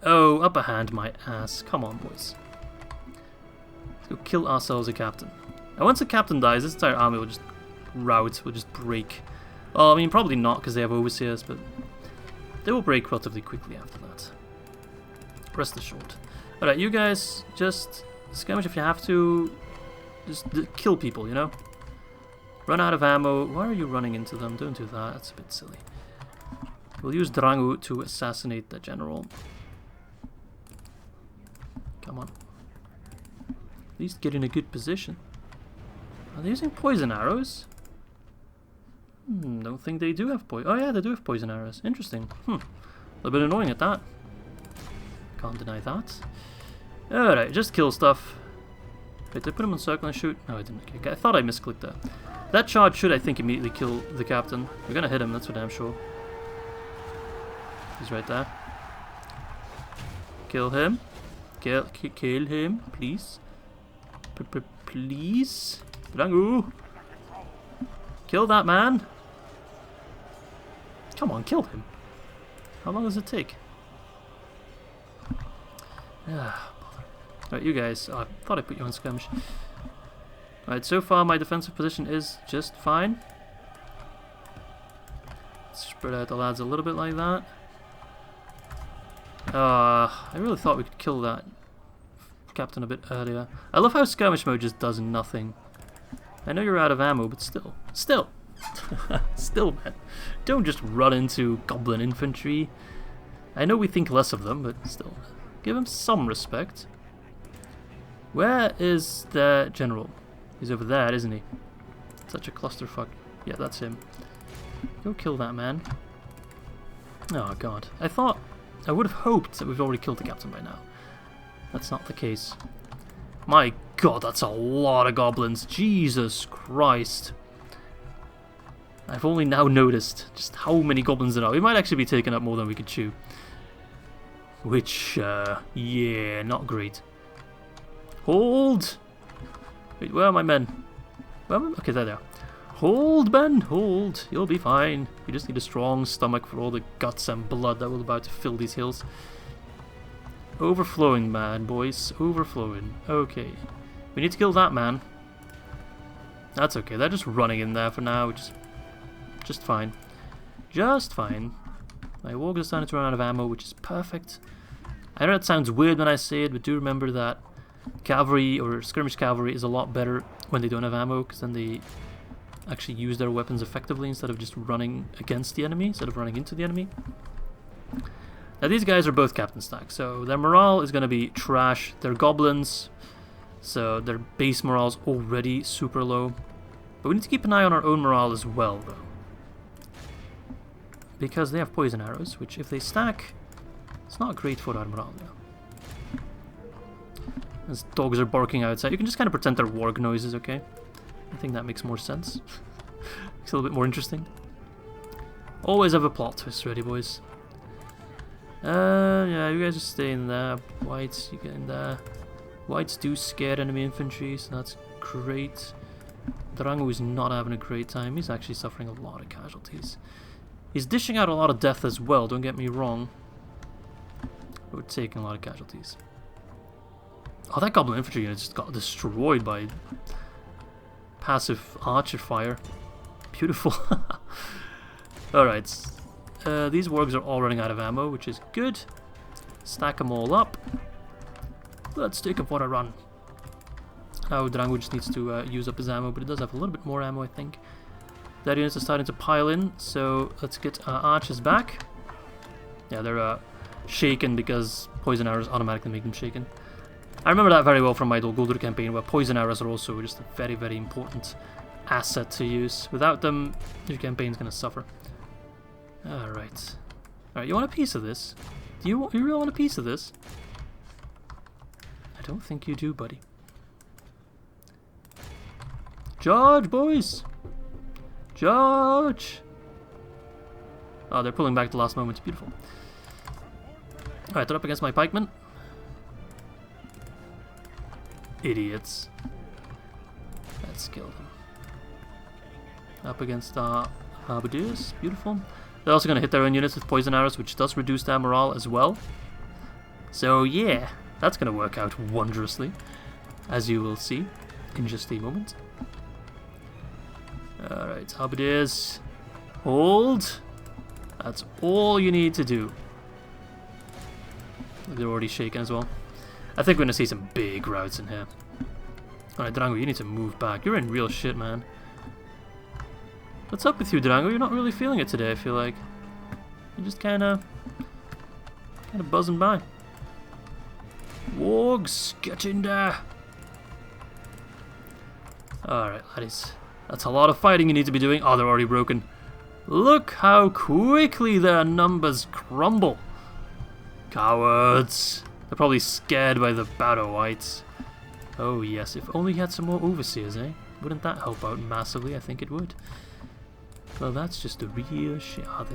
Oh, upper hand my ass. Come on, boys. Let's go kill ourselves a captain. And once a captain dies, this entire army will just rout, will just break. Well, I mean, probably not because they have overseers, but they will break relatively quickly after that. Rest assured. Alright, you guys, just skirmish if you have to. Just kill people, you know? Run out of ammo. Why are you running into them? Don't do that. That's a bit silly. We'll use Drangu to assassinate the general. Come on. At least get in a good position. Are they using poison arrows? Don't think they do have poison. Oh yeah, they do have poison arrows. Interesting. A little bit annoying at that. Can't deny that. Alright, just kill stuff. Wait, did I put him on circle and shoot? No, I didn't. Okay, I thought I misclicked that. That charge should, I think, immediately kill the captain. We're gonna hit him, that's for damn sure. He's right there. Kill him. Kill him, please. Please. Drangu. Kill that man. Come on, kill him. How long does it take? Alright, you guys. Oh, I thought I put you on skirmish. Alright, so far my defensive position is just fine. Spread out the lads a little bit like that. I really thought we could kill that captain a bit earlier. I love how skirmish mode just does nothing. I know you're out of ammo, but still. Still, man. Don't just run into goblin infantry. I know we think less of them, but still. Give them some respect. Where is the general? He's over there, isn't he? Such a clusterfuck. Yeah, that's him. Go kill that man. Oh god. I would have hoped that we've already killed the captain by now. That's not the case. My god, that's a lot of goblins. Jesus Christ. I've only now noticed just how many goblins there are. We might actually be taking up more than we could chew. Which, yeah, not great. Hold! Wait, where are my men? Where am I? Okay, there they are. Hold, men, hold. You'll be fine. You just need a strong stomach for all the guts and blood that will about to fill these hills. Overflowing, man, boys. Overflowing. Okay. We need to kill that man. That's okay. They're just running in there for now, which is just fine. Just fine. My warg is starting to run out of ammo, which is perfect. I know that sounds weird when I say it, but do remember that cavalry or skirmish cavalry is a lot better when they don't have ammo, because then they actually use their weapons effectively instead of just running against the enemy, instead of running into the enemy. Now these guys are both captain stack, so their morale is going to be trash. They're goblins, so their base morale is already super low. But we need to keep an eye on our own morale as well, though. Because they have poison arrows, which if they stack, it's not great for our morale now. As dogs are barking outside, you can just kind of pretend they're warg noises, okay? I think that makes more sense. Makes it a little bit more interesting. Always have a plot twist ready, boys. Yeah, you guys just stay in there. Whites, you get in there. Whites do scare enemy infantry, so that's great. Drango is not having a great time. He's actually suffering a lot of casualties. He's dishing out a lot of death as well, don't get me wrong. But we're taking a lot of casualties. Oh, that goblin infantry unit just got destroyed by passive archer fire. Beautiful. Alright. These wargs are all running out of ammo, which is good. Stack them all up. Let's take them for a run. Now Drango just needs to use up his ammo, but it does have a little bit more ammo, I think. Their units are starting to pile in, so let's get archers back. Yeah, they're shaken because poison arrows automatically make them shaken. I remember that very well from my Guldur campaign, where poison arrows are also just a very, very important asset to use. Without them, your campaign's going to suffer. Alright. Alright, you want a piece of this? Do you really want a piece of this? I don't think you do, buddy. Charge, boys! Charge! Oh, they're pulling back the last moment. Beautiful. Alright, they're up against my pikemen. Idiots. Let's kill them. Up against our halberdiers. Beautiful. They're also going to hit their own units with poison arrows, which does reduce their morale as well. So yeah, that's going to work out wondrously, as you will see in just a moment. Alright, halberdiers. Hold. That's all you need to do. They're already shaken as well. I think we're going to see some big routes in here. Alright, Drango, you need to move back. You're in real shit, man. What's up with you, Drango? You're not really feeling it today, I feel like. You're just kind of buzzing by. Wargs, get in there! Alright, laddies. That's a lot of fighting you need to be doing. Oh, they're already broken. Look how quickly their numbers crumble. Cowards. They're probably scared by the Battle Whites. Oh yes, if only he had some more overseers, eh? Wouldn't that help out massively? I think it would. Well, that's just a real shit. Oh,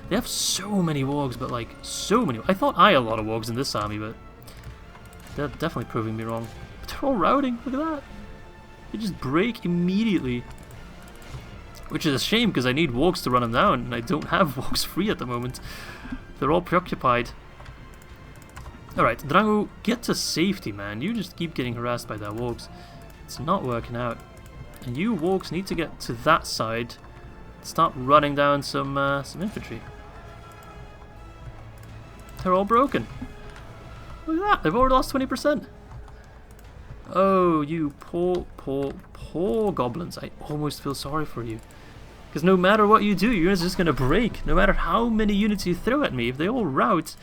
they have so many wargs, but like, so many. I thought I had a lot of wargs in this army, but they're definitely proving me wrong. But they're all routing, look at that. They just break immediately. Which is a shame, because I need wargs to run them down, and I don't have wargs free at the moment. They're all preoccupied. Alright, Drango, get to safety, man. You just keep getting harassed by their wargs. It's not working out. And you wargs need to get to that side. Start running down some infantry. They're all broken. Look at that, they've already lost 20%. Oh, you poor, poor, poor goblins. I almost feel sorry for you. Because no matter what you do, your unit's just going to break. No matter how many units you throw at me, if they all rout,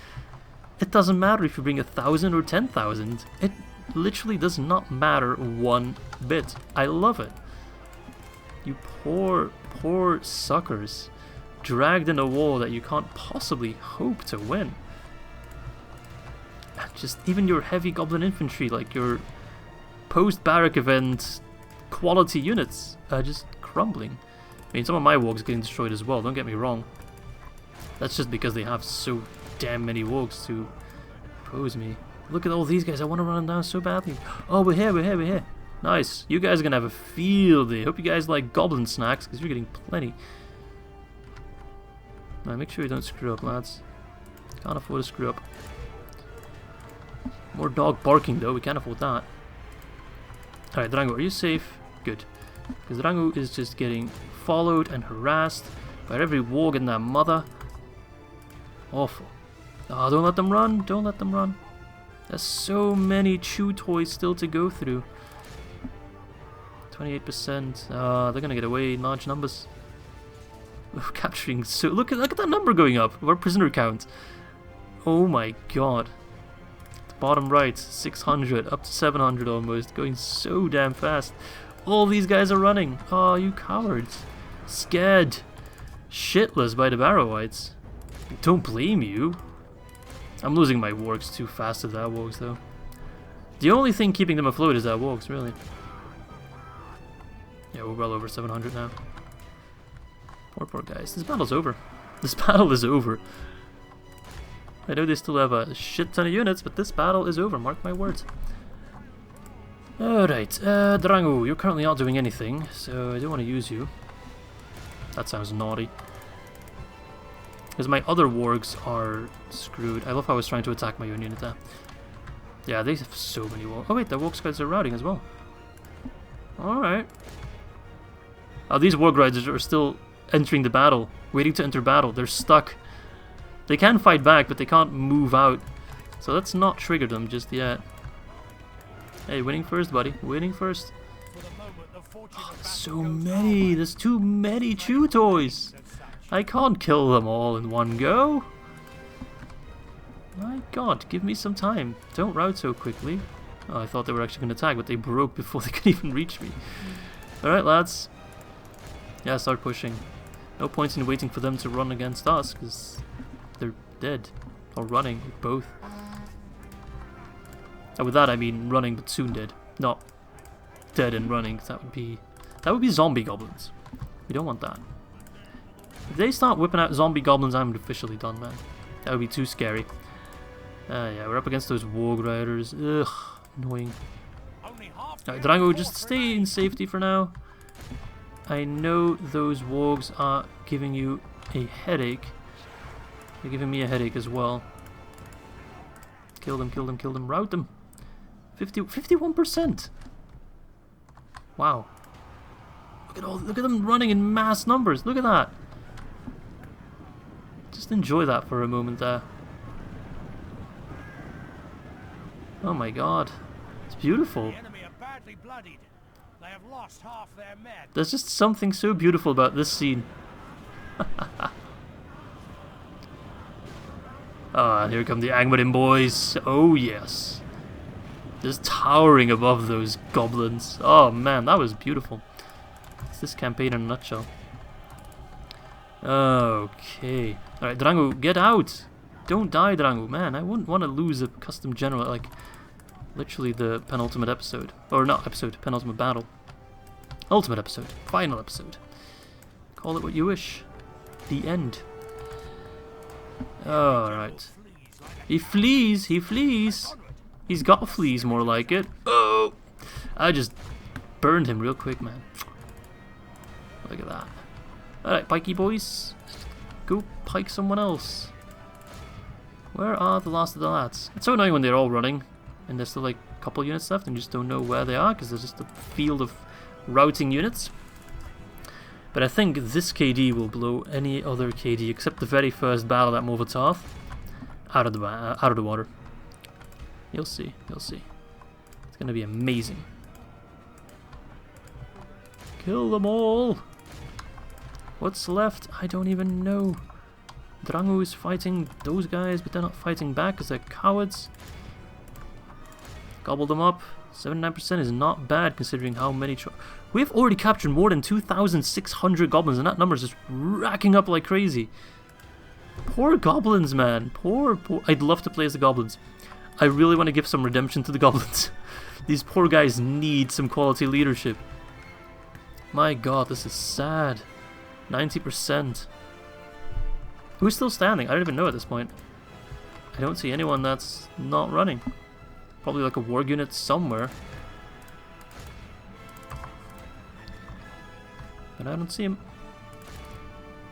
it doesn't matter if you bring 1,000 or 10,000. literally does not matter one bit. I love it. You poor, poor suckers. Dragged in a war that you can't possibly hope to win. And just even your heavy goblin infantry, like your post-barrack event quality units, are just crumbling. I mean, some of my wargs getting destroyed as well, don't get me wrong. That's just because they have so damn many wargs to oppose me. Look at all these guys, I want to run them down so badly. Oh, we're here, we're here, we're here. Nice, you guys are going to have a field day. Hope you guys like goblin snacks, because you're getting plenty. Now, make sure you don't screw up, lads. Can't afford to screw up. More dog barking, though, we can't afford that. Alright, Drango, are you safe? Good. Because Drango is just getting followed and harassed by every warg in that mother. Awful. Oh, don't let them run, don't let them run. There's so many chew toys still to go through. 28%. They're gonna get away in large numbers. We're capturing so look at that number going up of our prisoner count. Oh my god. The bottom right, 600 up to 700 almost, going so damn fast. All these guys are running. Oh, you cowards. Scared shitless by the Barrow-wites. Don't blame you. I'm losing my wargs too fast to that wargs though. The only thing keeping them afloat is that wargs, really. Yeah, we're well over 700 now. Poor guys. This battle's over. This battle is over. I know they still have a shit ton of units, but this battle is over, mark my words. Alright, Drango, you're currently not doing anything, so I don't want to use you. That sounds naughty. Because my other wargs are screwed. I love how I was trying to attack my own unit there. Yeah, they have so many wargs. Oh wait, the warg scouts are routing as well. Alright. Oh, these warg riders are still entering the battle, waiting to enter battle. They're stuck. They can fight back, but they can't move out. So let's not trigger them just yet. Hey, winning first, buddy. Winning first. Oh, so many. There's too many chew toys. I can't kill them all in one go. My god, give me some time. Don't rout so quickly. Oh, I thought they were actually going to attack, but they broke before they could even reach me. Alright, lads. Yeah, start pushing. No point in waiting for them to run against us, because they're dead. Or running, both. And with that I mean running but soon dead. Not dead and running, that would be zombie goblins. We don't want that. If they start whipping out zombie goblins, I'm officially done, man. That would be too scary. Yeah, we're up against those warg riders. Ugh, annoying. Alright, Drango, just stay in safety for now. I know those wargs are giving you a headache. They're giving me a headache as well. Kill them, kill them, kill them. Rout them. 51%. Wow. Look at them running in mass numbers. Look at that. Just enjoy that for a moment there. Oh my god. It's beautiful. The enemy are badly bloodied. They have lost half their men. There's just something so beautiful about this scene. Ah, here come the Angmar boys. Oh yes. Just towering above those goblins. Oh man, that was beautiful. It's this campaign in a nutshell. Okay. Alright, Drango, get out! Don't die, Drango. Man, I wouldn't want to lose a custom general like literally the penultimate episode. Or not episode, penultimate battle. Ultimate episode. Final episode. Call it what you wish. The end. Alright. He flees! He flees! He's got fleas, more like it. Oh! I just burned him real quick, man. Look at that. Alright, pikey boys. Go pike someone else. Where are the last of the lads? It's so annoying when they're all running and there's still like a couple units left and you just don't know where they are because there's just a field of routing units. But I think this KD will blow any other KD except the very first battle at Morvatarth out of the water. You'll see, you'll see. It's gonna be amazing. Kill them all! What's left? I don't even know. Drango is fighting those guys, but they're not fighting back because they're cowards. Gobble them up. 79% is not bad considering how many... We've already captured more than 2,600 goblins, and that number is just racking up like crazy. Poor goblins, man. Poor... I'd love to play as the goblins. I really want to give some redemption to the goblins. These poor guys need some quality leadership. My god, this is sad. 90%. Who's still standing? I don't even know at this point. I don't see anyone that's not running. Probably like a war unit somewhere. But I don't see him.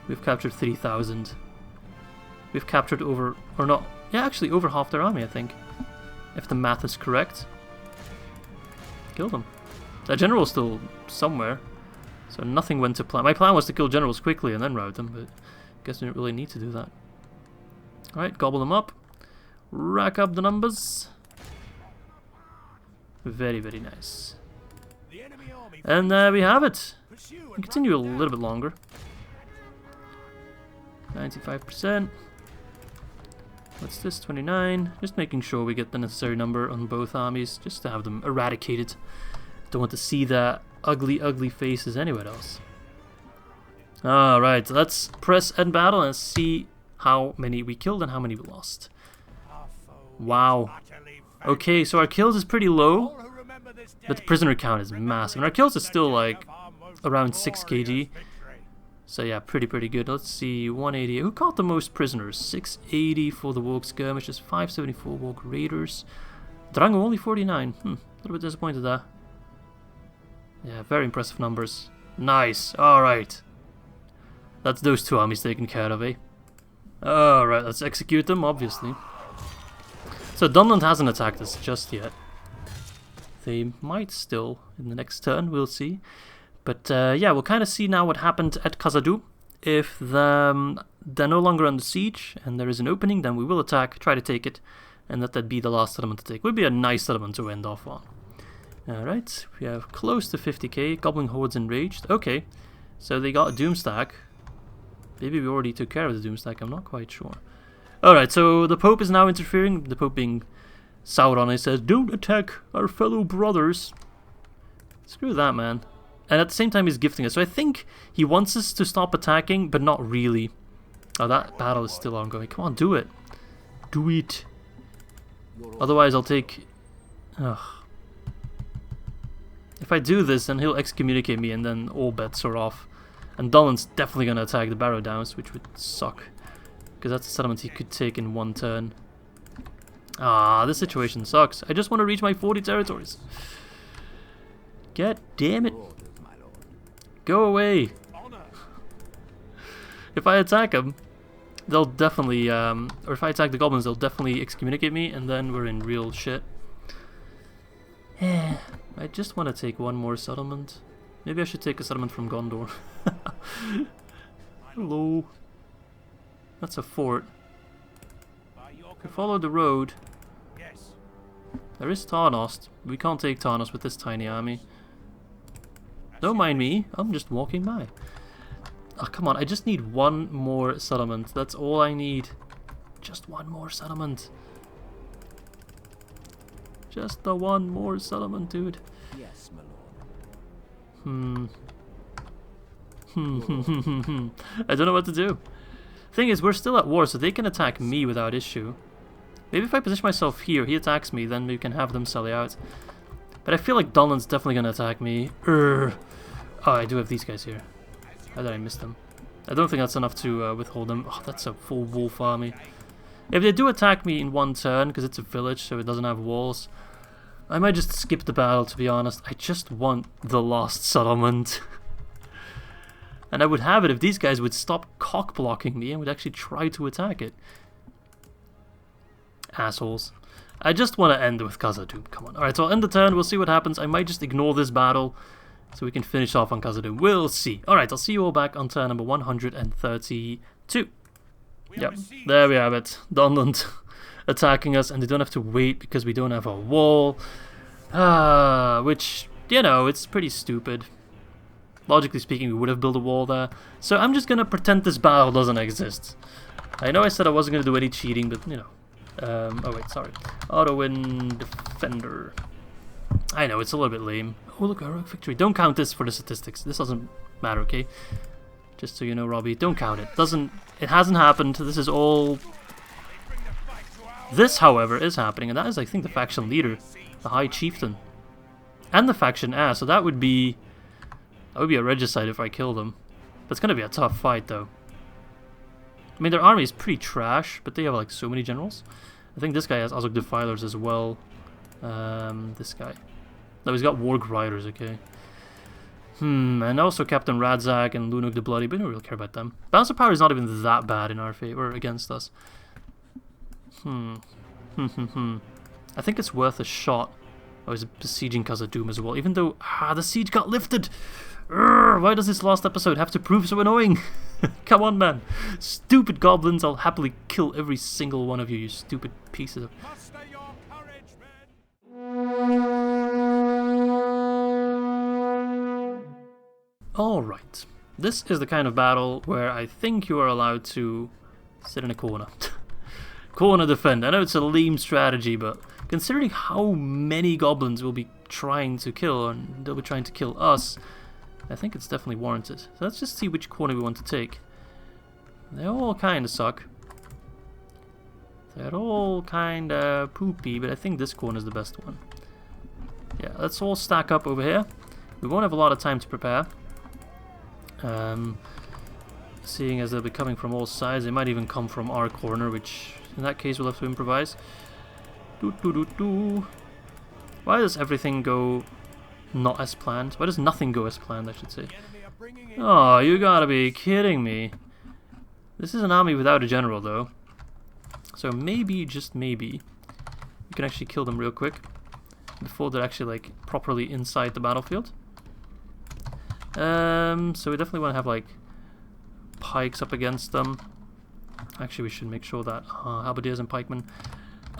We've captured 3,000. We've captured over... or not... yeah, actually over half their army, I think. If the math is correct. Kill them. That general's still somewhere. So nothing went to plan. My plan was to kill generals quickly and then rout them, but I guess we didn't really need to do that. Alright, gobble them up. Rack up the numbers. Very, very nice. And there we have it. We can continue a little bit longer. 95%. What's this? 29. Just making sure we get the necessary number on both armies, just to have them eradicated. Don't want to see the ugly, ugly faces anywhere else. Alright, let's press end battle and see how many we killed and how many we lost. Wow. Okay, so our kills is pretty low, but the prisoner count is massive. And our kills is still like around 6 kg. So yeah, pretty good. Let's see, 180. Who caught the most prisoners? 680 for the Warg skirmishes, 574 Warg raiders. Drango only 49. A little bit disappointed there. Yeah, very impressive numbers. Nice. Alright. That's those two armies taken care of, eh? Alright, let's execute them, obviously. So Dunedain hasn't attacked us just yet. They might still in the next turn, we'll see. But yeah, we'll kind of see now what happened at Khazad-Dûm. If they're no longer under siege and there is an opening, then we will attack, try to take it, and let that be the last settlement to take. Would be a nice settlement to end off on. Alright, we have close to 50k, Goblin Hordes enraged. Okay, so they got a Doom stack. Maybe we already took care of the Doom stack, I'm not quite sure. Alright, so the Pope is now interfering. The Pope being Sauron, he says, don't attack our fellow brothers. Screw that, man. And at the same time he's gifting us. So I think he wants us to stop attacking, but not really. Oh, that battle is still ongoing. Come on, do it. Do it. Otherwise I'll take... Ugh. If I do this, then he'll excommunicate me and then all bets are off. And Dunedain's definitely going to attack the Barrow Downs, which would suck. Because that's a settlement he could take in one turn. Ah, this situation sucks. I just want to reach my 40 territories. God damn it. Go away. If I attack them, they'll definitely, or if I attack the goblins, they'll definitely excommunicate me, and then we're in real shit. I just want to take one more settlement. Maybe I should take a settlement from Guldur. Hello. That's a fort. If we follow the road, there is Tarnost. We can't take Tarnost with this tiny army. Don't mind me, I'm just walking by. Oh, come on, I just need one more settlement. That's all I need. Just one more settlement. Just the one more settlement, dude. Yes, my lord. I don't know what to do. Thing is, we're still at war, so they can attack me without issue. Maybe if I position myself here, he attacks me, then we can have them sally out. But I feel like Dunedain's definitely gonna attack me. Oh, I do have these guys here. How did I miss them? I don't think that's enough to withhold them. Oh, that's a full wolf army. If they do attack me in one turn, because it's a village, so it doesn't have walls, I might just skip the battle, to be honest. I just want the last settlement. And I would have it if these guys would stop cock-blocking me and would actually try to attack it. Assholes. I just want to end with Khazad-Dûm. Come on. Alright, so I'll end the turn. We'll see what happens. I might just ignore this battle so we can finish off on Khazad-Dûm. We'll see. Alright, I'll see you all back on turn number 132. Yep, there we have it. Dunedain attacking us, and they don't have to wait because we don't have a wall. Which, you know, it's pretty stupid. Logically speaking, we would have built a wall there. So I'm just gonna pretend this battle doesn't exist. I know I said I wasn't gonna do any cheating, but, you know, Oh wait, sorry. Auto-win defender. I know, it's a little bit lame. Oh look, heroic victory. Don't count this for the statistics. This doesn't matter, okay? Just so you know, Robbie, don't count it. It hasn't happened. This is all... This, however, is happening, and that is, I think, the faction leader, the High Chieftain. And the faction heir, so that would be a regicide if I kill them. That's gonna be a tough fight, though. I mean, their army is pretty trash, but they have, like, so many generals. I think this guy has Azog Defilers as well. This guy. No, he's got Warg Riders, okay. And also Captain Radzag and Lunug the Bloody, but we don't really care about them. Balance of power is not even that bad in our favor, against us. I think it's worth a shot. Oh, he's besieging Khazad-Dûm as well, even though, the siege got lifted! Urgh, why does this last episode have to prove so annoying? Come on, man. Stupid goblins, I'll happily kill every single one of you, you stupid pieces of... Alright, this is the kind of battle where I think you are allowed to sit in a corner. Corner defend. I know it's a lame strategy, but considering how many goblins will be trying to kill, and they'll be trying to kill us, I think it's definitely warranted. So let's just see which corner we want to take. They all kind of suck. They're all kind of poopy, but I think this corner is the best one. Yeah, let's all stack up over here. We won't have a lot of time to prepare. Seeing as they'll be coming from all sides, they might even come from our corner, which in that case we'll have to improvise. Why does everything go not as planned? Why does nothing go as planned, I should say? Oh, you gotta be kidding me. This is an army without a general, though. So maybe, just maybe, we can actually kill them real quick before they're actually, like, properly inside the battlefield. So we definitely want to have, like, pikes up against them. Actually, we should make sure that halberdiers and pikemen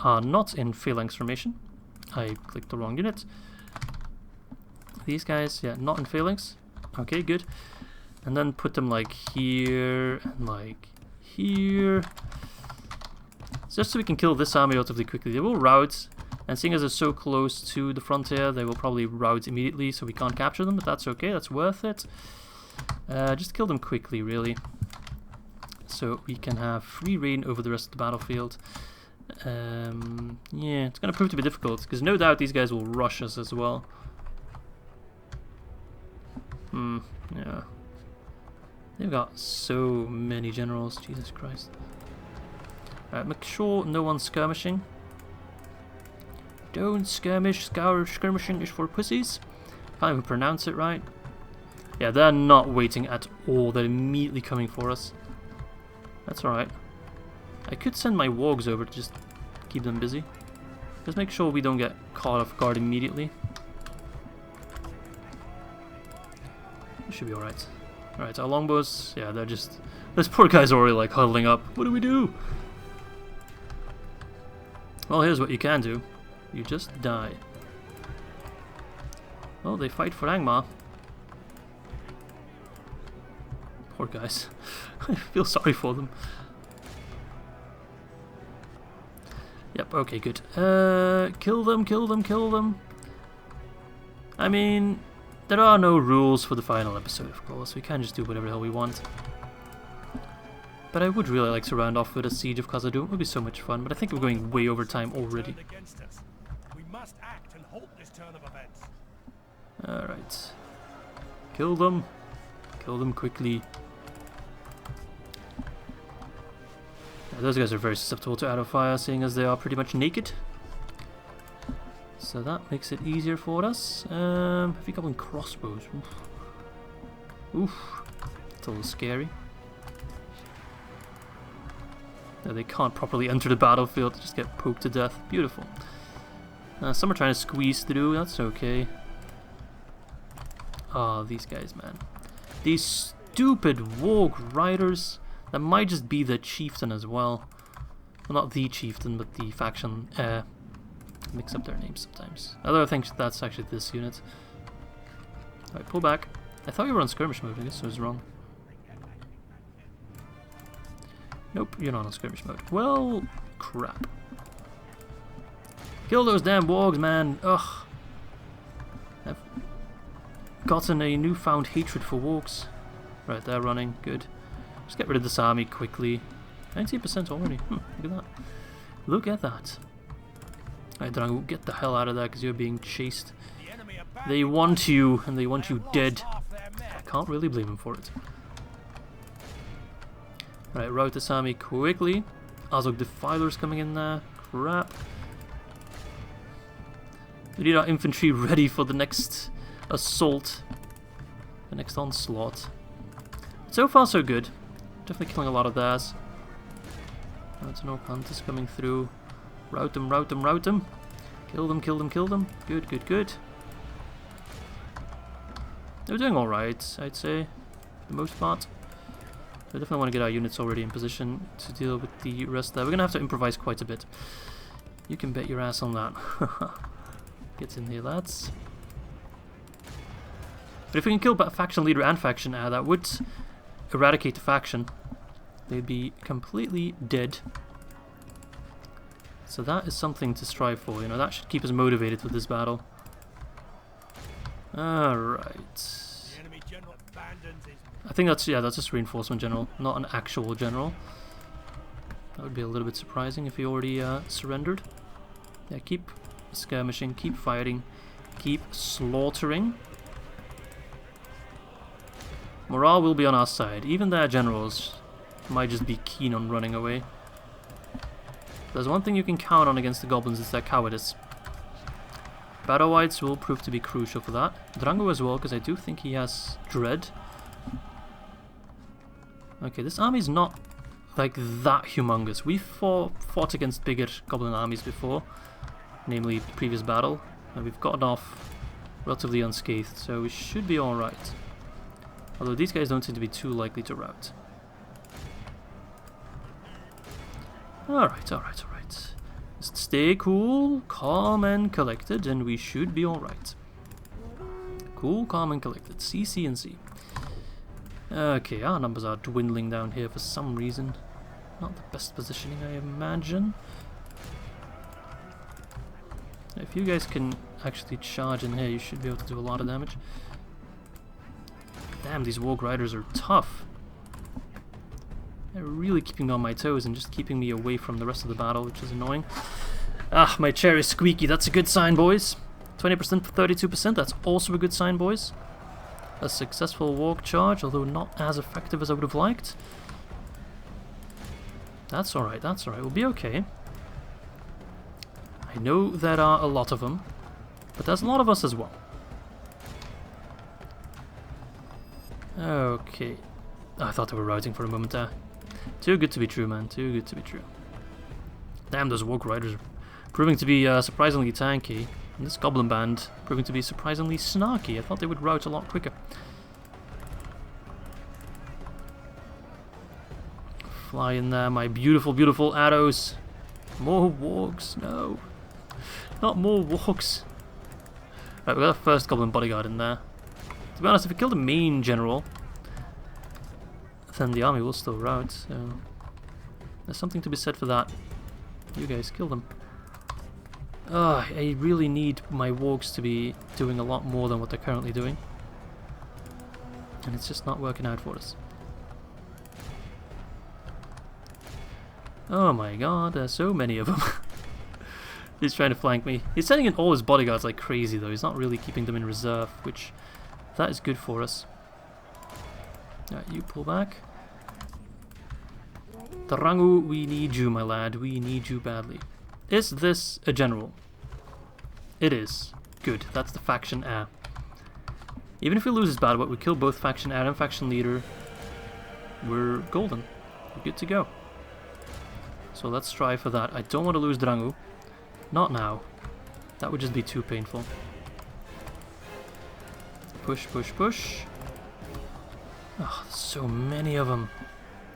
are not in phalanx formation. I clicked the wrong unit. These guys, yeah, not in phalanx. Okay, good. And then put them, like, here and, like, here. Just so we can kill this army relatively quickly. They will rout, and seeing as they're so close to the frontier, they will probably rout immediately, so we can't capture them, but that's okay, that's worth it. Just kill them quickly, really. So we can have free reign over the rest of the battlefield. Yeah, it's going to prove to be difficult, because no doubt these guys will rush us as well. Yeah. They've got so many generals, Jesus Christ. Alright, make sure no one's skirmishing. Don't skirmish, skirmishing is for pussies. Can't even pronounce it right. Yeah, they're not waiting at all, they're immediately coming for us. That's alright. I could send my wargs over to just keep them busy. Just make sure we don't get caught off guard immediately. It should be alright. Alright, our longbows, yeah, they're just... This poor guy's already like huddling up. What do we do? Well, here's what you can do. You just die. Well, they fight for Angmar. Poor guys. I feel sorry for them. Yep, okay, good. Kill them, kill them, kill them. I mean, there are no rules for the final episode, of course. We can't just do whatever the hell we want. But I would really like to round off with a siege of Khazad-Dûm. It would be so much fun, but I think we're going way over time already. We must act and halt this turn of events. Alright. Kill them. Kill them quickly. Yeah, those guys are very susceptible to auto fire, seeing as they are pretty much naked. So that makes it easier for us. Have you got crossbows? Oof. Oof. It's a little scary. No, they can't properly enter the battlefield, they just get poked to death. Beautiful. Some are trying to squeeze through, that's okay. Oh, these guys, man. These stupid Warg Riders. That might just be the chieftain as well. Well, not the chieftain, but the faction. Mix up their names sometimes. Although I think that's actually this unit. Alright, pull back. I thought you were on skirmish mode, I guess I was wrong. Nope, you're not on skirmish mode. Well, crap. Kill those damn wargs, man. Ugh. I've gotten a newfound hatred for wargs. Right, they're running. Good. Just get rid of this army quickly. 19% already. Look at that. Look at that. Alright, Drangû, get the hell out of there because you're being chased. They want you, and they want you dead. I can't really blame them for it. Alright, route this army quickly. Azog Defilers coming in there. Crap. We need our infantry ready for the next assault. The next onslaught. So far so good. Definitely killing a lot of theirs. That's no hunters coming through. Route them, route them, route them. Kill them, kill them, kill them. Good, good, good. They're doing alright, I'd say, for the most part. We definitely want to get our units already in position to deal with the rest there. We're going to have to improvise quite a bit. You can bet your ass on that. Get in here, lads. But if we can kill faction leader and faction heir, that would eradicate the faction. They'd be completely dead. So that is something to strive for, you know, that should keep us motivated with this battle. Alright. I think that's, yeah, that's just reinforcement general, not an actual general. That would be a little bit surprising if he already surrendered. Yeah, keep skirmishing, keep fighting, keep slaughtering. Morale will be on our side. Even their generals might just be keen on running away. There's one thing you can count on against the goblins, it's their cowardice. Battle Whites will prove to be crucial for that. Drangû as well, because I do think he has Dread. Okay, this army's not like that humongous. We've fought against bigger goblin armies before, namely the previous battle, and we've gotten off relatively unscathed, so we should be alright. Although these guys don't seem to be too likely to rout. Alright, alright, alright. Just stay cool, calm and collected, and we should be alright. Cool, calm and collected. C, C, and C. Okay, our numbers are dwindling down here for some reason. Not the best positioning, I imagine. If you guys can actually charge in here, you should be able to do a lot of damage. Damn, these Warg Riders are tough. They're really keeping me on my toes and just keeping me away from the rest of the battle, which is annoying. Ah, my chair is squeaky. That's a good sign, boys. 20% for 32%. That's also a good sign, boys. A successful Warg charge, although not as effective as I would have liked. That's alright, that's alright. We'll be okay. I know there are a lot of them, but there's a lot of us as well. Okay. I thought they were routing for a moment there. Too good to be true, man. Too good to be true. Damn, those Warg Riders are proving to be surprisingly tanky. And this Goblin Band proving to be surprisingly snarky. I thought they would rout a lot quicker. Fly in there, my beautiful, beautiful arrows. More Wargs. No. Not more Wargs. Right, we got our first Goblin Bodyguard in there. To be honest, if we kill the main general, then the army will still rout, so there's something to be said for that. You guys kill them. I really need my wargs to be doing a lot more than what they're currently doing. And it's just not working out for us. Oh my god, there's so many of them. He's trying to flank me. He's sending in all his bodyguards like crazy though. He's not really keeping them in reserve, which that is good for us. Alright, you pull back. Drangû, we need you, my lad. We need you badly. Is this a general? It is. Good. That's the faction heir. Even if we lose this battle, but we kill both faction heir and faction leader, we're golden. We're good to go. So let's strive for that. I don't want to lose Drangû. Not now. That would just be too painful. Push, push, push. Oh, so many of them.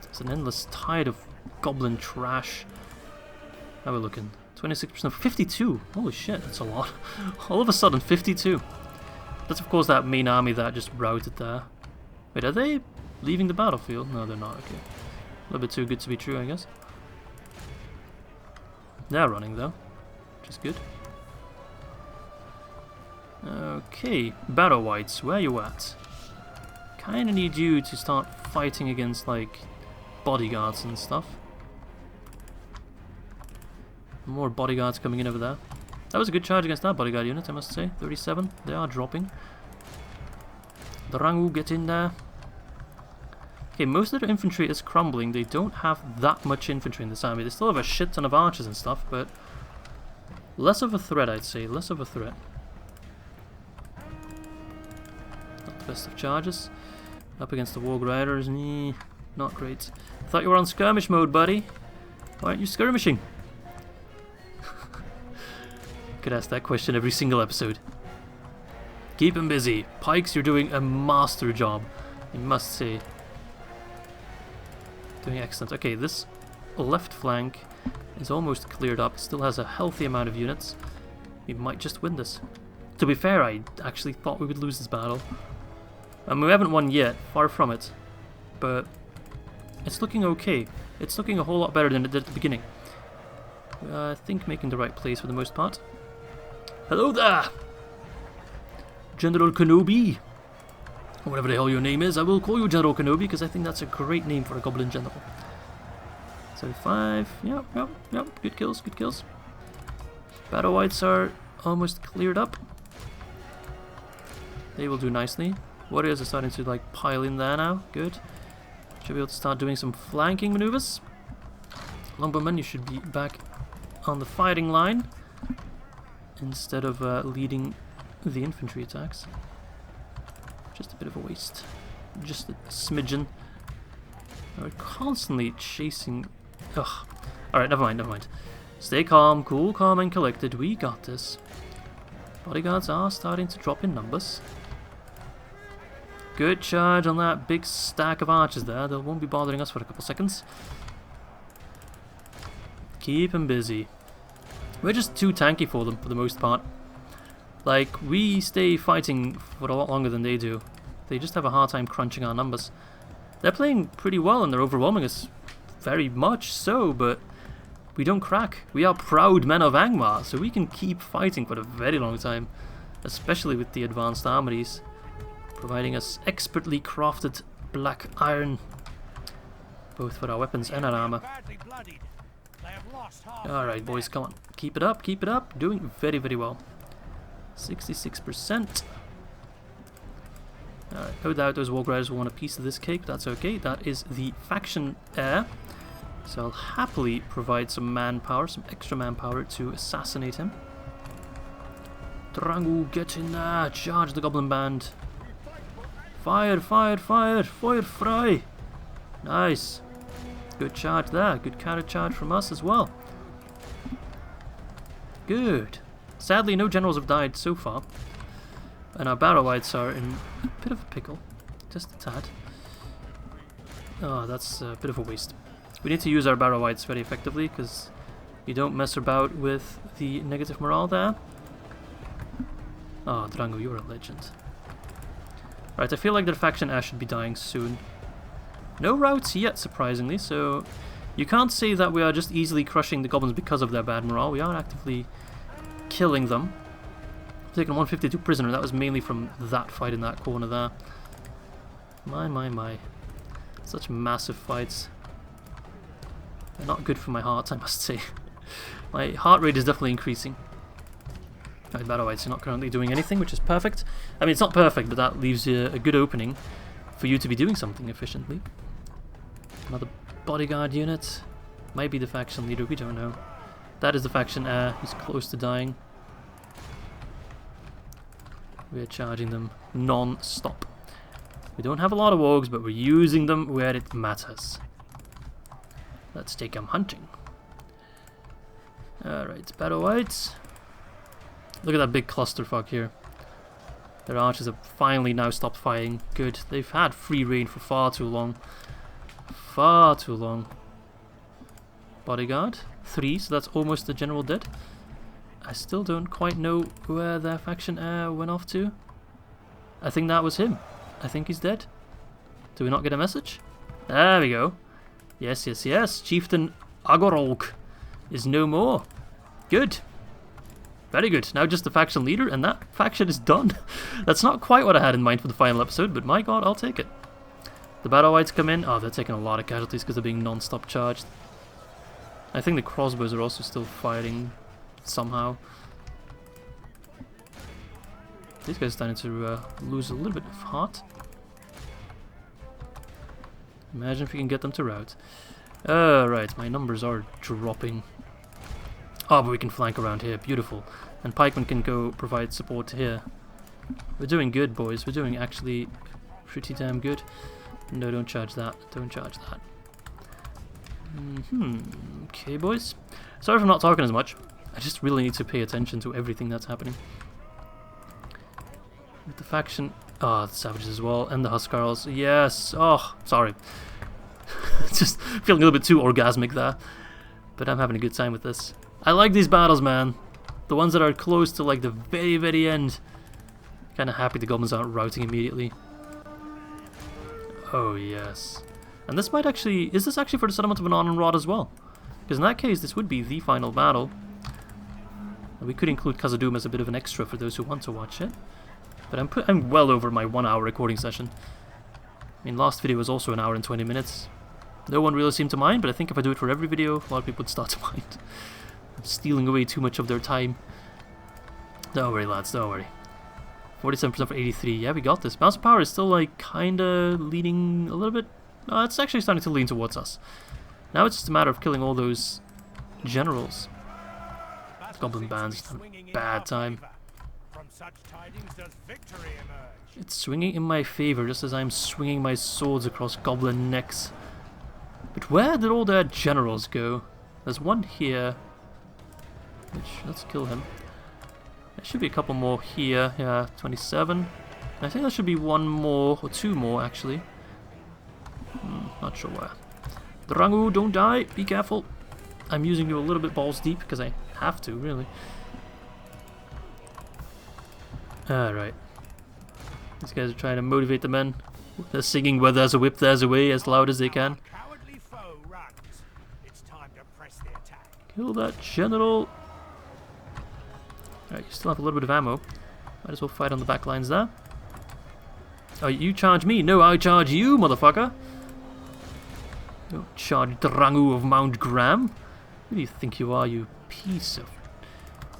It's an endless tide of goblin trash. How are we looking? 26%, 52. Holy shit, that's a lot. All of a sudden, 52. That's of course that main army that just routed there. Wait, are they leaving the battlefield? No, they're not. Okay, a little bit too good to be true, I guess. They're running though, which is good. Okay, Battle Whites, where you at? Kinda need you to start fighting against, like, bodyguards and stuff. More bodyguards coming in over there. That was a good charge against that bodyguard unit, I must say. 37, they are dropping. The Rangu get in there. Okay, most of their infantry is crumbling. They don't have that much infantry in this army. They still have a shit ton of archers and stuff, but less of a threat, I'd say. Less of a threat. Not the best of charges. Up against the Warg Riders, not great. Thought you were on skirmish mode, buddy. Why aren't you skirmishing? Could ask that question every single episode. Keep him busy. Pikes, you're doing a master job, I must say. Doing excellent. Okay, this left flank is almost cleared up. It still has a healthy amount of units. We might just win this. To be fair, I actually thought we would lose this battle. I mean, we haven't won yet, far from it. But it's looking okay. It's looking a whole lot better than it did at the beginning. I think making the right place for the most part. Hello there! General Kenobi! Or whatever the hell your name is, I will call you General Kenobi because I think that's a great name for a Goblin General. 75, yep, good kills, good kills. Battle Whites are almost cleared up. They will do nicely. Warriors are starting to like pile in there now, good. Should be able to start doing some flanking maneuvers. Lumbermen, you should be back on the fighting line instead of leading the infantry attacks. Just a bit of a waste. Just a smidgen. We're constantly chasing... Ugh. Alright, never mind. Stay calm, cool, calm and collected. We got this. Bodyguards are starting to drop in numbers. Good charge on that big stack of archers there. They won't be bothering us for a couple seconds. Keep them busy. We're just too tanky for them for the most part. Like, we stay fighting for a lot longer than they do. They just have a hard time crunching our numbers. They're playing pretty well and they're overwhelming us very much so, but we don't crack. We are proud men of Angmar, so we can keep fighting for a very long time. Especially with the advanced armories, providing us expertly crafted black iron, both for our weapons and our armor. Alright boys, come on. Keep it up. Doing very, very well. 66%. Alright, no doubt those Warg Riders will want a piece of this cake, that's okay. That is the faction heir. So I'll happily provide some manpower, some extra manpower to assassinate him. Drangu, get in there! Charge the Goblin Band! Fire fry! Nice! Good charge there, good counter charge from us as well. Good. Sadly, no generals have died so far. And our Battle Whites are in a bit of a pickle. Just a tad. Oh, that's a bit of a waste. We need to use our Battle Whites very effectively, because you don't mess about with the negative morale there. Oh, Drango, you're a legend. Right, I feel like their faction heir should be dying soon. No routes yet, surprisingly, so you can't say that we are just easily crushing the goblins because of their bad morale. We are actively killing them. Taking 152 prisoner, that was mainly from that fight in that corner there. My. Such massive fights. They're not good for my heart, I must say. My heart rate is definitely increasing. Right, Battle Whites are not currently doing anything, which is perfect. I mean, it's not perfect, but that leaves you a good opening for you to be doing something efficiently. Another bodyguard unit. Might be the faction leader, we don't know. That is the faction heir, he's close to dying. We're charging them non-stop. We don't have a lot of wargs, but we're using them where it matters. Let's take them hunting. Alright, Battle Whites. Look at that big clusterfuck here. Their archers have finally now stopped fighting. Good. They've had free reign for far too long. Far too long. Bodyguard. 3, so that's almost the general dead. I still don't quite know where their faction heir went off to. I think that was him. I think he's dead. Do we not get a message? There we go. Yes. Chieftain Agorolk is no more. Good. Very good. Now just the faction leader, and that faction is done. That's not quite what I had in mind for the final episode, but my god, I'll take it. The Battle Whites come in. Oh, they're taking a lot of casualties because they're being non-stop charged. I think the crossbows are also still fighting somehow. These guys are starting to lose a little bit of heart. Imagine if we can get them to rout. Right, my numbers are dropping. Oh, but we can flank around here. Beautiful. And pikemen can go provide support here. We're doing good, boys. We're doing actually pretty damn good. No, don't charge that. Don't charge that. Okay, boys. Sorry if I'm not talking as much. I just really need to pay attention to everything that's happening. With the faction... Ah, the savages as well. And the Huskarls. Yes. Oh, sorry. Just feeling a little bit too orgasmic there. But I'm having a good time with this. I like these battles, man. The ones that are close to like the very, very end. Kind of happy the goblins aren't routing immediately. Oh, yes. And this might actually... Is this actually for the settlement of Annon-en-Orod as well? Because in that case, this would be the final battle. And we could include Khazad-Dûm as a bit of an extra for those who want to watch it. But I'm well over my 1 hour recording session. I mean, last video was also 1 hour and 20 minutes. No one really seemed to mind, but I think if I do it for every video, a lot of people would start to mind. I'm stealing away too much of their time. Don't worry, lads, don't worry. 47% for 83. Yeah, we got this. Balance of power is still, like, kinda leaning a little bit. It's actually starting to lean towards us. Now it's just a matter of killing all those generals. Goblin bands having a bad time. It's swinging in my favor just as I'm swinging my swords across goblin necks. But where did all their generals go? There's one here. Which, let's kill him. There should be a couple more here. Yeah, 27. I think there should be one more, or two more actually. Not sure where. Drangu, don't die. Be careful. I'm using you a little bit balls deep because I have to, really. Alright. These guys are trying to motivate the men. They're singing "Where there's a whip, there's a way" as loud as they can. Kill that general. Alright, you still have a little bit of ammo. Might as well fight on the back lines there. Oh, you charge me? No, I charge you, motherfucker. Don't charge Drangu of Mount Graham. Who do you think you are, you piece of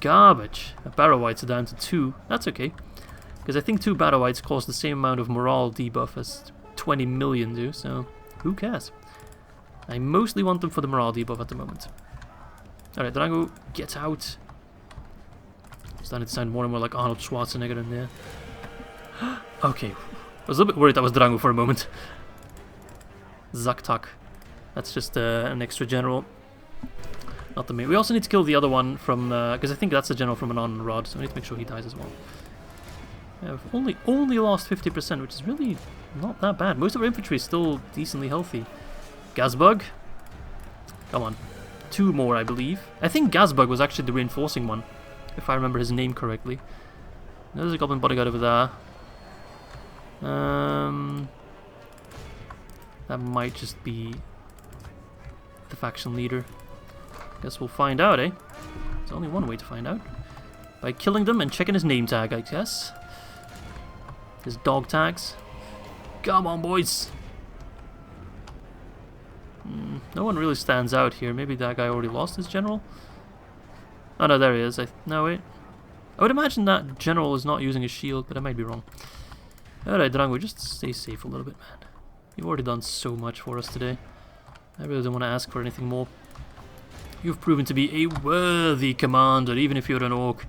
garbage? Barrow Whites are down to 2. That's okay. Because I think 2 Barrow Whites cost the same amount of morale debuff as 20 million do, so who cares? I mostly want them for the morale debuff at the moment. Alright, Drangu, get out. Starting to sound more and more like Arnold Schwarzenegger in there. Okay. I was a little bit worried that was Drangu for a moment. Zagh. That's just an extra general. Not the main. We also need to kill the other one from... because I think that's the general from Annon-en-Orod, so we need to make sure he dies as well. Yeah, we've only lost 50%, which is really not that bad. Most of our infantry is still decently healthy. Gazbug. Come on. 2 more, I believe. I think Gazbug was actually the reinforcing one, if I remember his name correctly. There's a goblin bodyguard over there. That might just be the faction leader. Guess we'll find out, eh? There's only one way to find out. By killing them and checking his name tag, I guess. His dog tags. Come on, boys! No one really stands out here. Maybe that guy already lost his general? Oh no, there he is. No, wait. I would imagine that general is not using a shield, but I might be wrong. Alright, Drangu, just stay safe a little bit, man. You've already done so much for us today. I really don't want to ask for anything more. You've proven to be a worthy commander, even if you're an orc.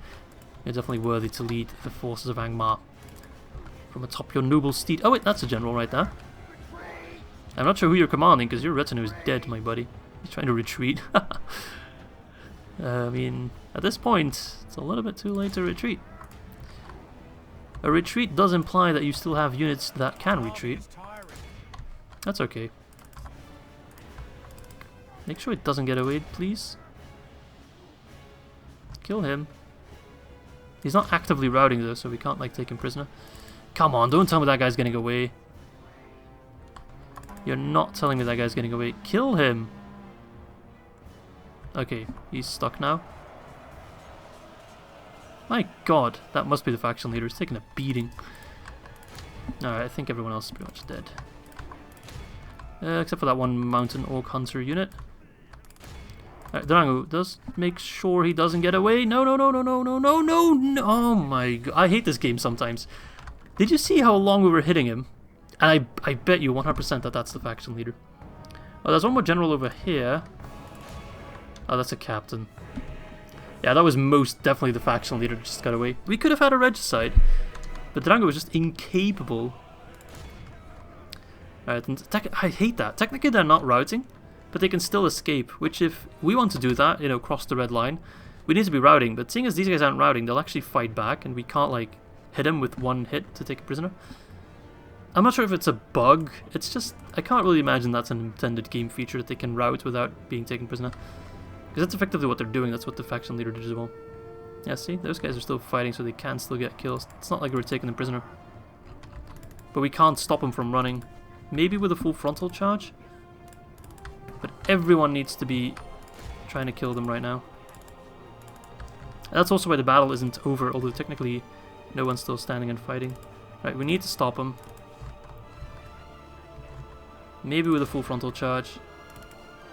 You're definitely worthy to lead the forces of Angmar. From atop your noble steed. Oh wait, that's a general right there. I'm not sure who you're commanding, because your retinue is dead, my buddy. He's trying to retreat. I mean, at this point, it's a little bit too late to retreat. A retreat does imply that you still have units that can retreat. That's okay. Make sure it doesn't get away, please. Kill him. He's not actively routing though, so we can't like take him prisoner. Come on, don't tell me that guy's getting away. You're not telling me that guy's getting away. Kill him! Okay, he's stuck now. My god, that must be the faction leader. He's taking a beating. Alright, I think everyone else is pretty much dead. Except for that one mountain orc hunter unit. Alright, Drango does make sure he doesn't get away. No, no, no, no, no, no, no, no, no. Oh my god. I hate this game sometimes. Did you see how long we were hitting him? And I bet you 100% that that's the faction leader. Oh, there's one more general over here. Oh, that's a captain. Yeah, that was most definitely the faction leader that just got away. We could have had a regicide, but Drango was just incapable. Alright, I hate that. Technically they're not routing, but they can still escape, which if we want to do that, you know, cross the red line, we need to be routing. But seeing as these guys aren't routing, they'll actually fight back, and we can't, like, hit them with one hit to take a prisoner. I'm not sure if it's a bug. It's just, I can't really imagine that's an intended game feature that they can route without being taken prisoner. Because that's effectively what they're doing. That's what the faction leader did as well. Yeah, see? Those guys are still fighting, so they can still get kills. It's not like we're taking them prisoner. But we can't stop them from running. Maybe with a full frontal charge? But everyone needs to be trying to kill them right now. And that's also why the battle isn't over, although technically no one's still standing and fighting. Right, we need to stop them. Maybe with a full frontal charge.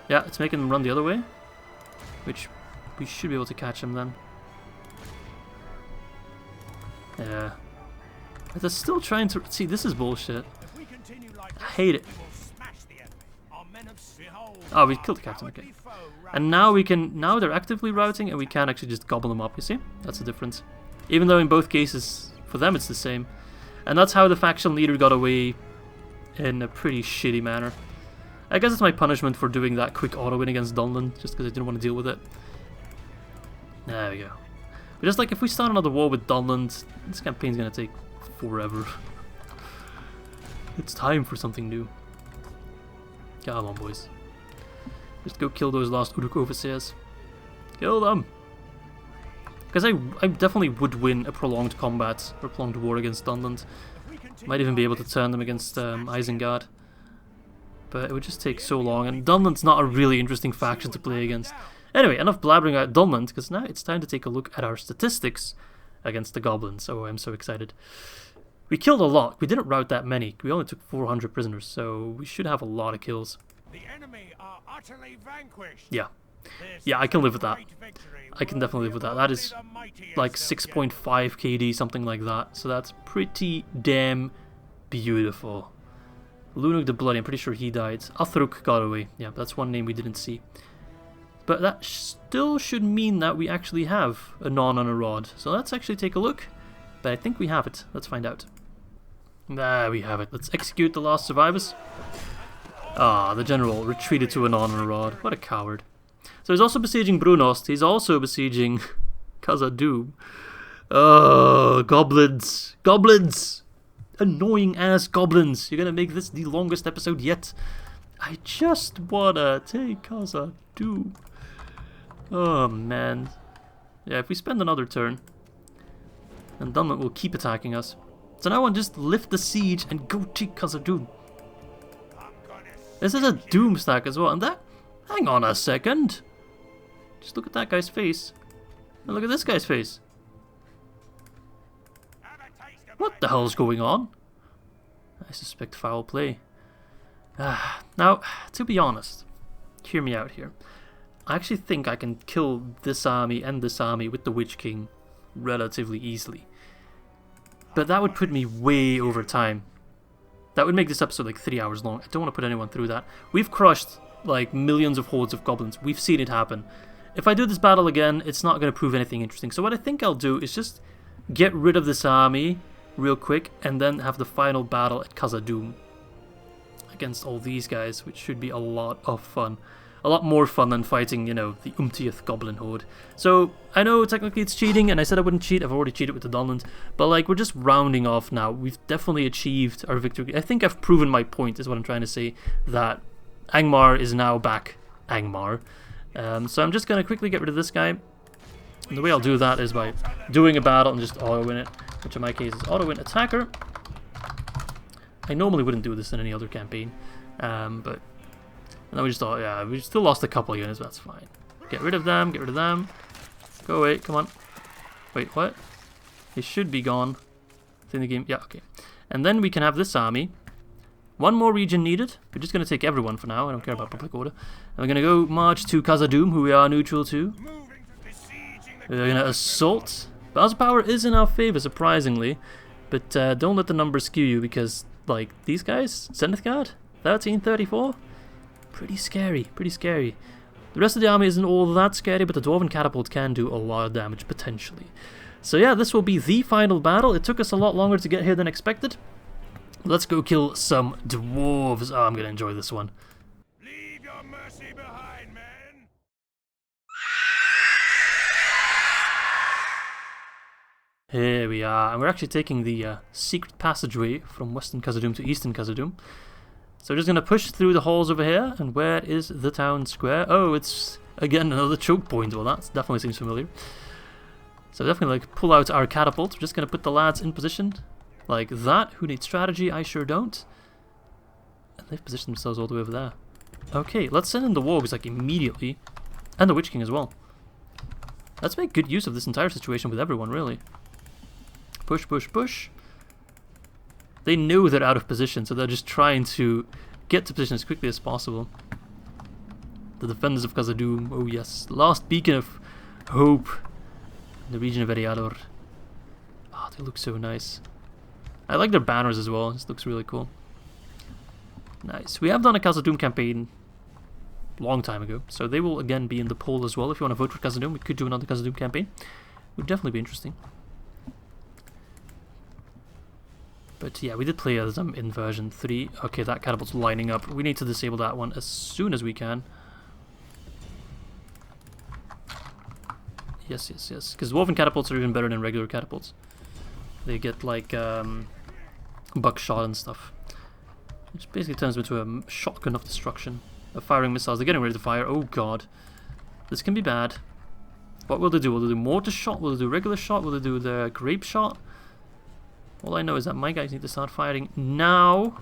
Yeah, it's making them run the other way. Which we should be able to catch them then. Yeah. But they're still trying to... See, this is bullshit. I hate it. Oh, we killed the captain, okay. And now we can... Now they're actively routing and we can actually just gobble them up, you see? That's the difference. Even though in both cases, for them it's the same. And that's how the faction leader got away in a pretty shitty manner. I guess it's my punishment for doing that quick auto win against Dunland, just because I didn't want to deal with it. There we go. But just like if we start another war with Dunland, this campaign's gonna take forever. It's time for something new. Come on, boys. Just go kill those last Uruk overseers. Kill them! Because I definitely would win a prolonged combat or prolonged war against Dunland. Might even be able to turn them against Isengard. But it would just take so long, and Dunland's not a really interesting faction to play against. Anyway, enough blabbering about Dunland, because now it's time to take a look at our statistics against the goblins. Oh, I'm so excited. We killed a lot. We didn't rout that many. We only took 400 prisoners, so we should have a lot of kills. The enemy are utterly vanquished. Yeah. Yeah, I can live with that. I can definitely live with that. That is like 6.5 KD, something like that. So that's pretty damn beautiful. Lunug the Bloody, I'm pretty sure he died. Athruk got away. Yeah, that's one name we didn't see. But that still should mean that we actually have Annon-en-Orod. So let's actually take a look. But I think we have it. Let's find out. There we have it. Let's execute the last survivors. Ah, the general retreated to Annon-en-Orod. What a coward. So he's also besieging Bruinost. He's also besieging Khazad-Dûm. Oh, goblins. Goblins! Annoying ass goblins. You're gonna make this the longest episode yet. I just wanna take Khazad-Dûm. Oh, man. Yeah, if we spend another turn, then Dunland will keep attacking us. So now I want to just lift the siege and go take Khazad-Dûm. This is a Doom stack as well, and that... Hang on a second. Just look at that guy's face. And look at this guy's face. What the hell's going on? I suspect foul play. Now, to be honest, hear me out here. I actually think I can kill this army and this army with the Witch King relatively easily. But that would put me way over time. That would make this episode like 3 hours long. I don't want to put anyone through that. We've crushed like millions of hordes of goblins. We've seen it happen. If I do this battle again, it's not going to prove anything interesting. So what I think I'll do is just get rid of this army real quick and then have the final battle at Khazad-Dûm against all these guys, which should be a lot of fun. A lot more fun than fighting, you know, the umptieth goblin horde. So, I know technically it's cheating, and I said I wouldn't cheat. I've already cheated with the Dunland. But, like, we're just rounding off now. We've definitely achieved our victory. I think I've proven my point, is what I'm trying to say, that Angmar is now back Angmar. So I'm just going to quickly get rid of this guy. And the way I'll do that is by doing a battle and just auto-win it, which in my case is auto-win attacker. I normally wouldn't do this in any other campaign, but... And then we just thought, yeah, we still lost a couple of units, but that's fine. Get rid of them, get rid of them. Go away, come on. Wait, what? They should be gone. In the game. Yeah, okay. And then we can have this army. One more region needed. We're just going to take everyone for now. I don't care about public order. And we're going to go march to Khazad-Dûm, who we are neutral to. We're going to assault. Battle power is in our favor, surprisingly. But don't let the numbers skew you, because, like, these guys, Zenith Guard, 1334, pretty scary, pretty scary. The rest of the army isn't all that scary, but the Dwarven Catapult can do a lot of damage, potentially. So yeah, this will be the final battle. It took us a lot longer to get here than expected. Let's go kill some dwarves. Oh, I'm going to enjoy this one. Leave your mercy behind, men. Here we are, and we're actually taking the secret passageway from Western Khazad-Dûm to Eastern Khazad-Dûm. So we're just going to push through the halls over here, and where is the town square? Oh, it's, again, another choke point. Well, that definitely seems familiar. So definitely, like, pull out our catapult. We're just going to put the lads in position, like that. Who needs strategy? I sure don't. And they've positioned themselves all the way over there. Okay, let's send in the wargs, like, immediately. And the Witch King as well. Let's make good use of this entire situation with everyone, really. Push, push, push. They know they're out of position, so they're just trying to get to position as quickly as possible. The defenders of Khazad-Dûm, oh yes, last beacon of hope in the region of Ered. Oh, they look so nice. I like their banners as well, this looks really cool. Nice. We have done a Khazad-Dûm campaign a long time ago, so they will again be in the poll as well. If you want to vote for Khazad-Dûm, we could do another Khazad-Dûm campaign. It would definitely be interesting. But yeah, we did play as them in version 3. Okay, that catapult's lining up. We need to disable that one as soon as we can. Yes, yes, yes. Because dwarven catapults are even better than regular catapults. They get like buckshot and stuff. Which basically turns into a shotgun of destruction. Of firing missiles. They're getting ready to fire. Oh god. This can be bad. What will they do? Will they do mortar shot? Will they do regular shot? Will they do the grape shot? All I know is that my guys need to start firing now.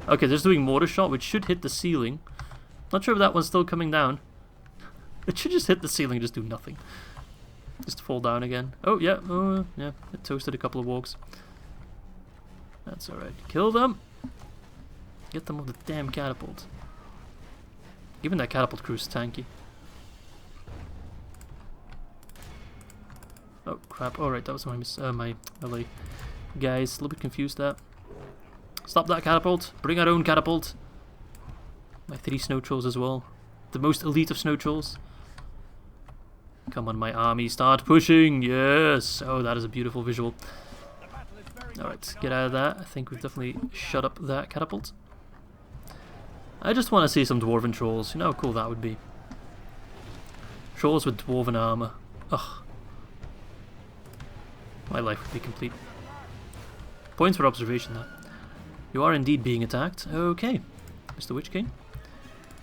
Okay, they're just doing mortar shot, which should hit the ceiling. Not sure if that one's still coming down. It should just hit the ceiling and just do nothing. Just fall down again. Oh, yeah. Yeah. It toasted a couple of wargs. That's alright. Kill them. Get them off the damn catapult. Even that catapult crew is tanky. Oh, crap. Alright, that was my LA. Guys, a little bit confused there. Stop that catapult. Bring our own catapult. My 3 snow trolls as well. The most elite of snow trolls. Come on, my army, start pushing. Yes. Oh, that is a beautiful visual. Alright, get out of that. I think we've definitely shut up that catapult. I just want to see some dwarven trolls. You know how cool that would be. Trolls with dwarven armor. Ugh. My life would be complete. Points for observation there. You are indeed being attacked. Okay. Mr. Witch King.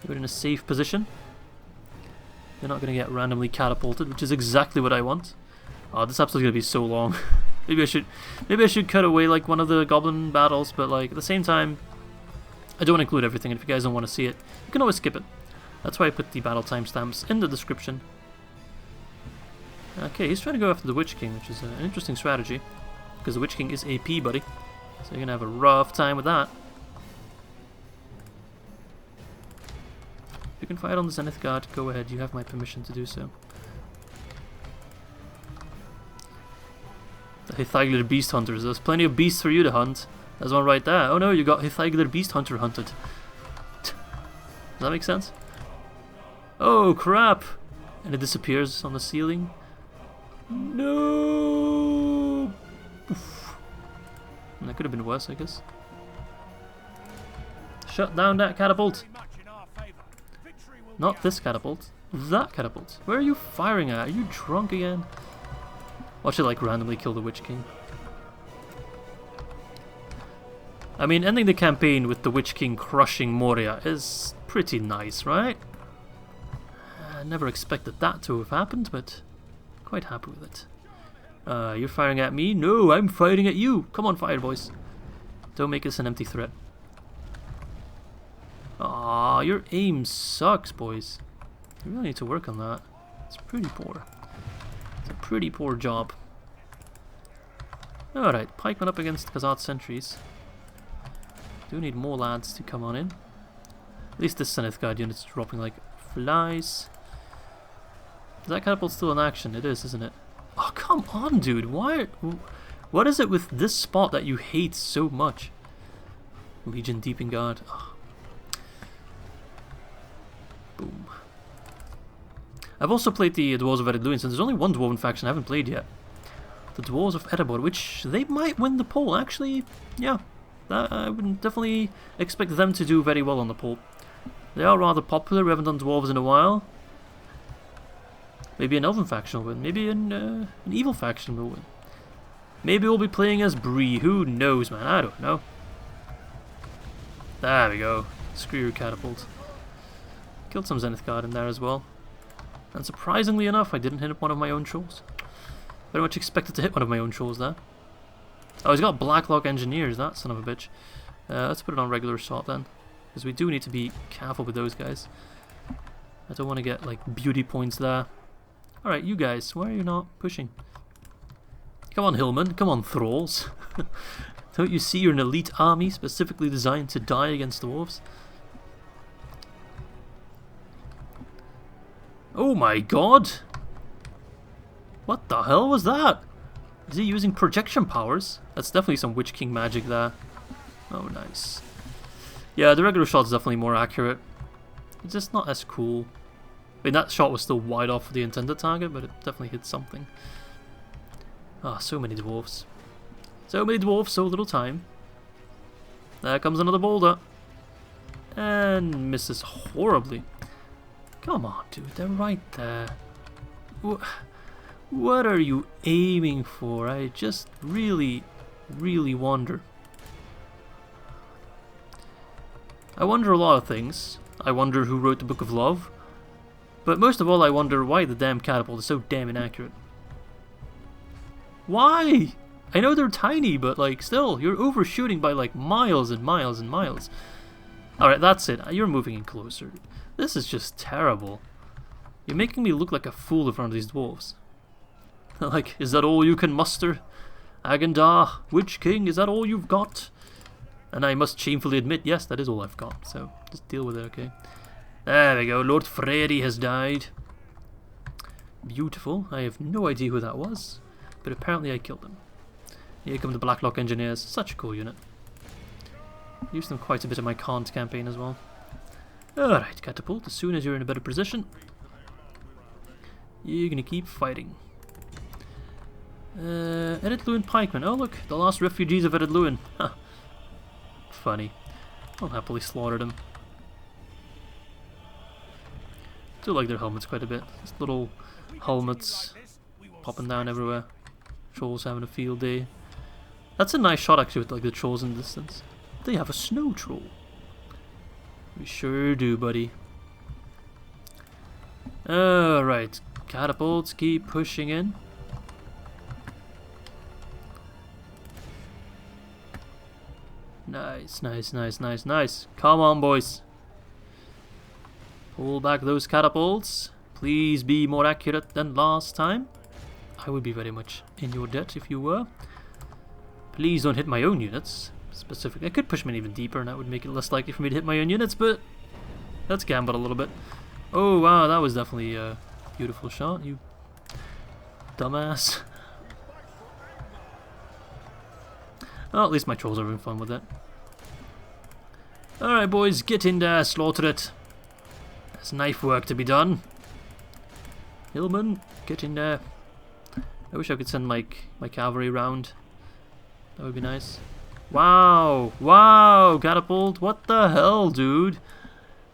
You're in a safe position. You're not going to get randomly catapulted, which is exactly what I want. Oh, this episode's going to be so long. maybe I should cut away like one of the goblin battles, but like at the same time, I don't want to include everything, and if you guys don't want to see it, you can always skip it. That's why I put the battle timestamps in the description. Okay, he's trying to go after the Witch King, which is an interesting strategy. Because the Witch King is AP, buddy. So you're going to have a rough time with that. If you can fight on the Zenith Guard, go ahead. You have my permission to do so. The Hithagler Beast Hunters. There's plenty of beasts for you to hunt. There's one right there. Oh no, you got Hithagler Beast Hunter hunted. Does that make sense? Oh crap! And it disappears on the ceiling. No! Oof. That could have been worse, I guess. Shut down that catapult! Not this catapult. That catapult. Where are you firing at? Are you drunk again? Watch it like randomly kill the Witch King. I mean, ending the campaign with the Witch King crushing Moria is pretty nice, right? I never expected that to have happened, but quite happy with it. You're firing at me? No, I'm firing at you! Come on, fire boys. Don't make this an empty threat. Aw, your aim sucks, boys. You really need to work on that. It's pretty poor. It's a pretty poor job. Alright, pikemen up against Khazad sentries. Do need more lads to come on in. At least this Zenith Guard unit is dropping like flies. Is that catapult still in action? It is, isn't it? Oh, come on, dude. Why? What is it with this spot that you hate so much? Legion Deep in Guard. Oh. Boom. I've also played the Dwarves of Ered, so there's only one Dwarven faction I haven't played yet. The Dwarves of Ered, which they might win the poll. Actually, yeah. I would definitely expect them to do very well on the poll. They are rather popular. We haven't done Dwarves in a while. Maybe an Elven faction will win. Maybe an Evil faction will win. Maybe we'll be playing as Bree. Who knows, man? I don't know. There we go. Screw your catapult. Killed some Zenith Guard in there as well. And surprisingly enough, I didn't hit one of my own trolls. Very much expected to hit one of my own trolls there. Oh, he's got Blacklock Engineers, that son of a bitch. Let's put it on regular assault then. Because we do need to be careful with those guys. I don't want to get, like, beauty points there. Alright, you guys, why are you not pushing? Come on, Hillman. Come on, Thralls. Don't you see you're an elite army specifically designed to die against dwarves? Oh my god! What the hell was that? Is he using projection powers? That's definitely some Witch King magic there. Oh, nice. Yeah, the regular shot's definitely more accurate. It's just not as cool. I mean, that shot was still wide off the intended target, but it definitely hit something. Ah, so many dwarves. So many dwarves, so little time. There comes another boulder. And misses horribly. Come on, dude, they're right there. What are you aiming for? I just really wonder. I wonder a lot of things. I wonder who wrote the Book of Love. But most of all, I wonder why the damn catapult is so damn inaccurate. Why? I know they're tiny, but like still, you're overshooting by like miles and miles and miles. Alright, that's it. You're moving in closer. This is just terrible. You're making me look like a fool in front of these dwarves. Like, is that all you can muster? Agendar, Witch King, is that all you've got? And I must shamefully admit, yes, that is all I've got. So, just deal with it, okay? There we go, Lord Freyri has died. Beautiful. I have no idea who that was, but apparently I killed him. Here come the Blacklock Engineers. Such a cool unit. Used them quite a bit in my Khant campaign as well. Alright, Catapult, as soon as you're in a better position, you're gonna keep fighting. Ered Luin Pikemen. Oh look, the last refugees of Ered Luin. Huh. Funny. I'll happily slaughter them. Do like their helmets quite a bit. Just little helmets popping down everywhere. Trolls having a field day. That's a nice shot actually with like the trolls in the distance. They have a snow troll. We sure do, buddy. Alright, catapults keep pushing in. Nice, nice, nice, nice, nice. Come on, boys. Pull back those catapults. Please be more accurate than last time. I would be very much in your debt if you were. Please don't hit my own units. Specifically, I could push them even deeper and that would make it less likely for me to hit my own units, but let's gamble a little bit. Oh wow, that was definitely a beautiful shot, you dumbass. Well, at least my trolls are having fun with it. Alright boys, get in there, slaughter it. There's knife work to be done. Hillman, get in there. I wish I could send my cavalry round. That would be nice. Wow! Wow! Catapult! What the hell, dude?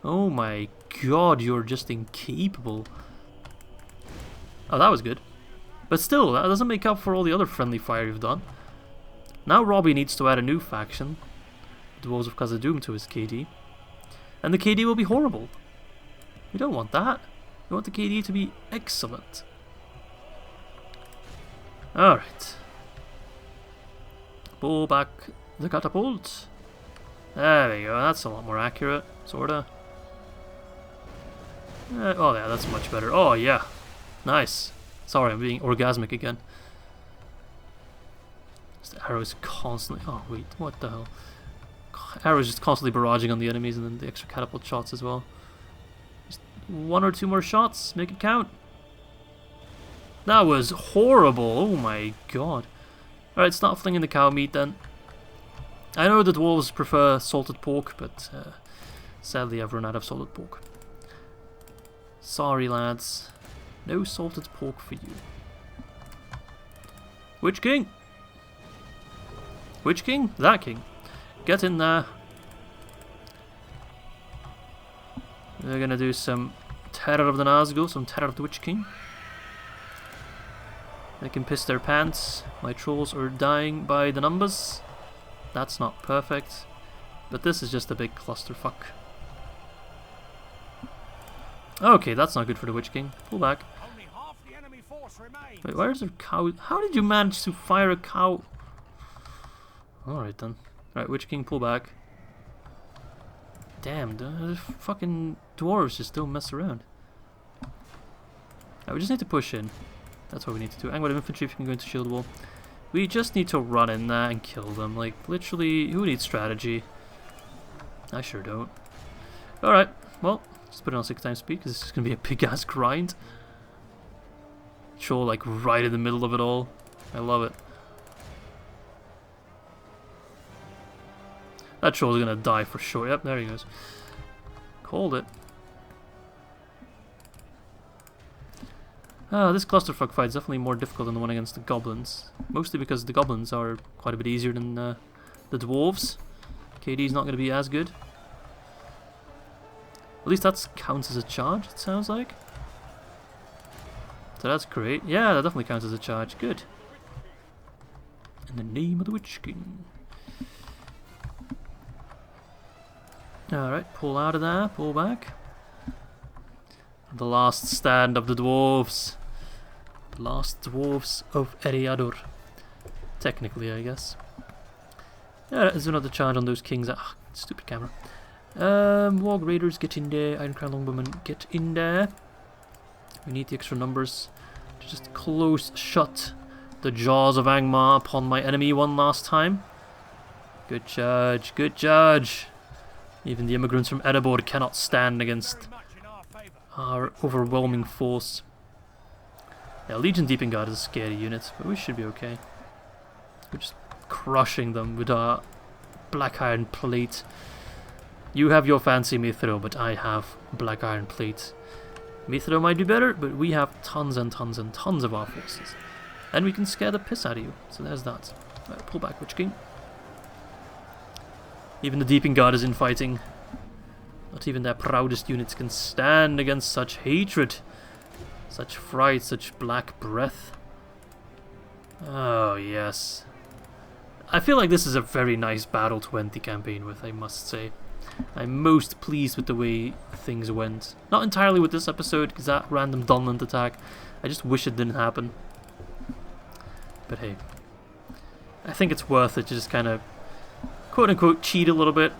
Oh my god, you're just incapable. Oh, that was good. But still, that doesn't make up for all the other friendly fire you've done. Now Robbie needs to add a new faction, the Dwarves of Khazad-Dûm, to his KD. And the KD will be horrible. We don't want that. We want the KD to be excellent. Alright. Pull back the catapult. There we go, that's a lot more accurate, sorta. Oh yeah, that's much better. Oh yeah, nice. Sorry, I'm being orgasmic again. Just arrows constantly... Oh, wait, what the hell? Arrows just constantly barraging on the enemies, and then the extra catapult shots as well. Just 1 or 2 more shots, make it count. That was horrible, oh my god. Alright, start flinging the cow meat then. I know the dwarves prefer salted pork, but sadly I've run out of salted pork. Sorry lads, no salted pork for you. Which king? Which king? That king. Get in there. We're gonna do some Terror of the Nazgûl, some Terror of the Witch King. They can piss their pants. My trolls are dying by the numbers. That's not perfect. But this is just a big clusterfuck. Okay, that's not good for the Witch King. Pull back. Only half the enemy force remains. Wait, where's the cow? How did you manage to fire a cow? Alright then. Alright, Witch King, pull back. Damn, the fucking dwarves just don't mess around. Right, we just need to push in. That's what we need to do. Angmar infantry, if you can go into shield wall. We just need to run in there and kill them. Like, literally, who needs strategy? I sure don't. Alright, well, just put it on 6 times speed, because this is going to be a big-ass grind. Troll, like, right in the middle of it all. I love it. That troll's gonna die for sure. Yep, there he goes. Called it. This clusterfuck fight is definitely more difficult than the one against the goblins. Mostly because the goblins are quite a bit easier than the dwarves. KD's not gonna be as good. At least that counts as a charge, it sounds like. So that's great. Yeah, that definitely counts as a charge. Good. In the name of the Witch King. Alright, pull out of there, pull back. The last stand of the dwarves. The last dwarves of Ered. Technically, I guess. Yeah, there's another charge on those kings. Ah, stupid camera. Warg Raiders, get in there. Iron Crown Longbowmen, get in there. We need the extra numbers to just close shut the jaws of Angmar upon my enemy one last time. Good charge, good charge. Even the immigrants from Erebor cannot stand against our overwhelming force. Yeah, Legion Deeping Guard is a scary unit, but we should be okay. We're just crushing them with our black iron plate. You have your fancy Mithril, but I have black iron plate. Mithril might be better, but we have tons and tons and tons of our forces. And we can scare the piss out of you, so there's that. Right, pull back, Witch King. Even the Deeping Guard is infighting. Not even their proudest units can stand against such hatred, such fright, such black breath. Oh, yes. I feel like this is a very nice Battle 20 campaign with, I must say. I'm most pleased with the way things went. Not entirely with this episode, because that random Dunland attack, I just wish it didn't happen. But hey, I think it's worth it to just kind of quote-unquote cheat a little bit.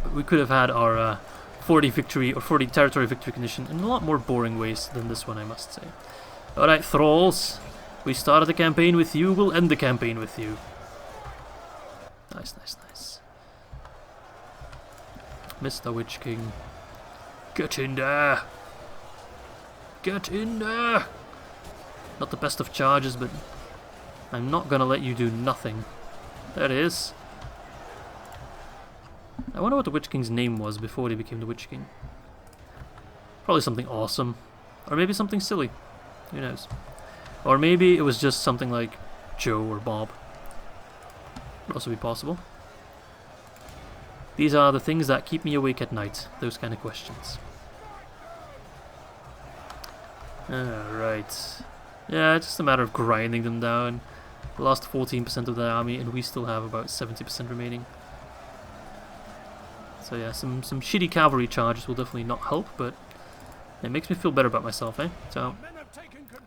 But we could have had our 40 victory or 40 territory victory condition in a lot more boring ways than this one, I must say. Alright, thralls. We started the campaign with you, we'll end the campaign with you. Nice, nice, nice. Mr. Witch King. Get in there! Get in there! Not the best of charges, but I'm not gonna let you do nothing. There it is. I wonder what the Witch King's name was before he became the Witch King. Probably something awesome. Or maybe something silly. Who knows? Or maybe it was just something like Joe or Bob. Could also be possible. These are the things that keep me awake at night. Those kind of questions. Alright. Yeah, it's just a matter of grinding them down. Lost 14% of their army, and we still have about 70% remaining. So yeah, some shitty cavalry charges will definitely not help, but it makes me feel better about myself, eh? So,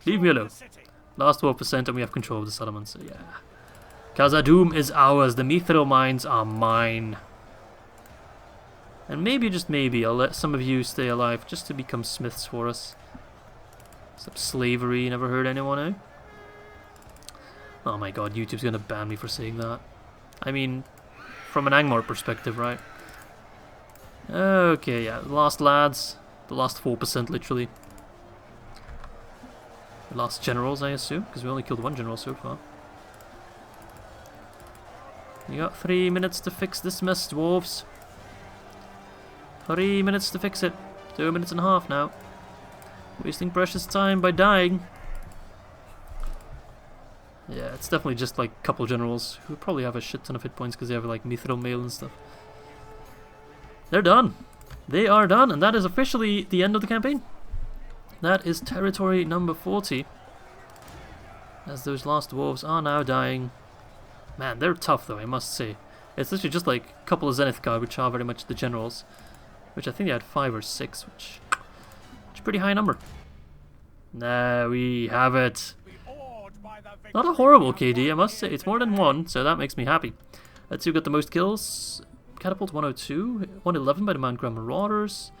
leave me alone. Last 12% and we have control of the settlement, so yeah. Khazad-Dûm is ours, the Mithril mines are mine. And maybe, just maybe, I'll let some of you stay alive just to become smiths for us. Some slavery, never hurt anyone, eh? Oh my god, YouTube's gonna ban me for saying that. I mean, from an Angmar perspective, right? Okay, yeah, the last lads. The last 4%, literally. The last generals, I assume, because we only killed one general so far. You got 3 minutes to fix this mess, dwarves. 3 minutes to fix it. 2 minutes and a half now. Wasting precious time by dying. Yeah, it's definitely just like a couple generals who probably have a shit ton of hit points because they have like mithril mail and stuff. They're done. They are done, and that is officially the end of the campaign. That is territory number 40. As those last dwarves are now dying. Man, they're tough though, I must say. It's literally just like a couple of Zenith guard, which are very much the generals. Which I think they had 5 or 6, which is a pretty high number. There we have it. Not a horrible KD, I must say. It's more than 1, so that makes me happy. Let's see who got the most kills. Catapult 102, 111 by the Mount Graham Marauders.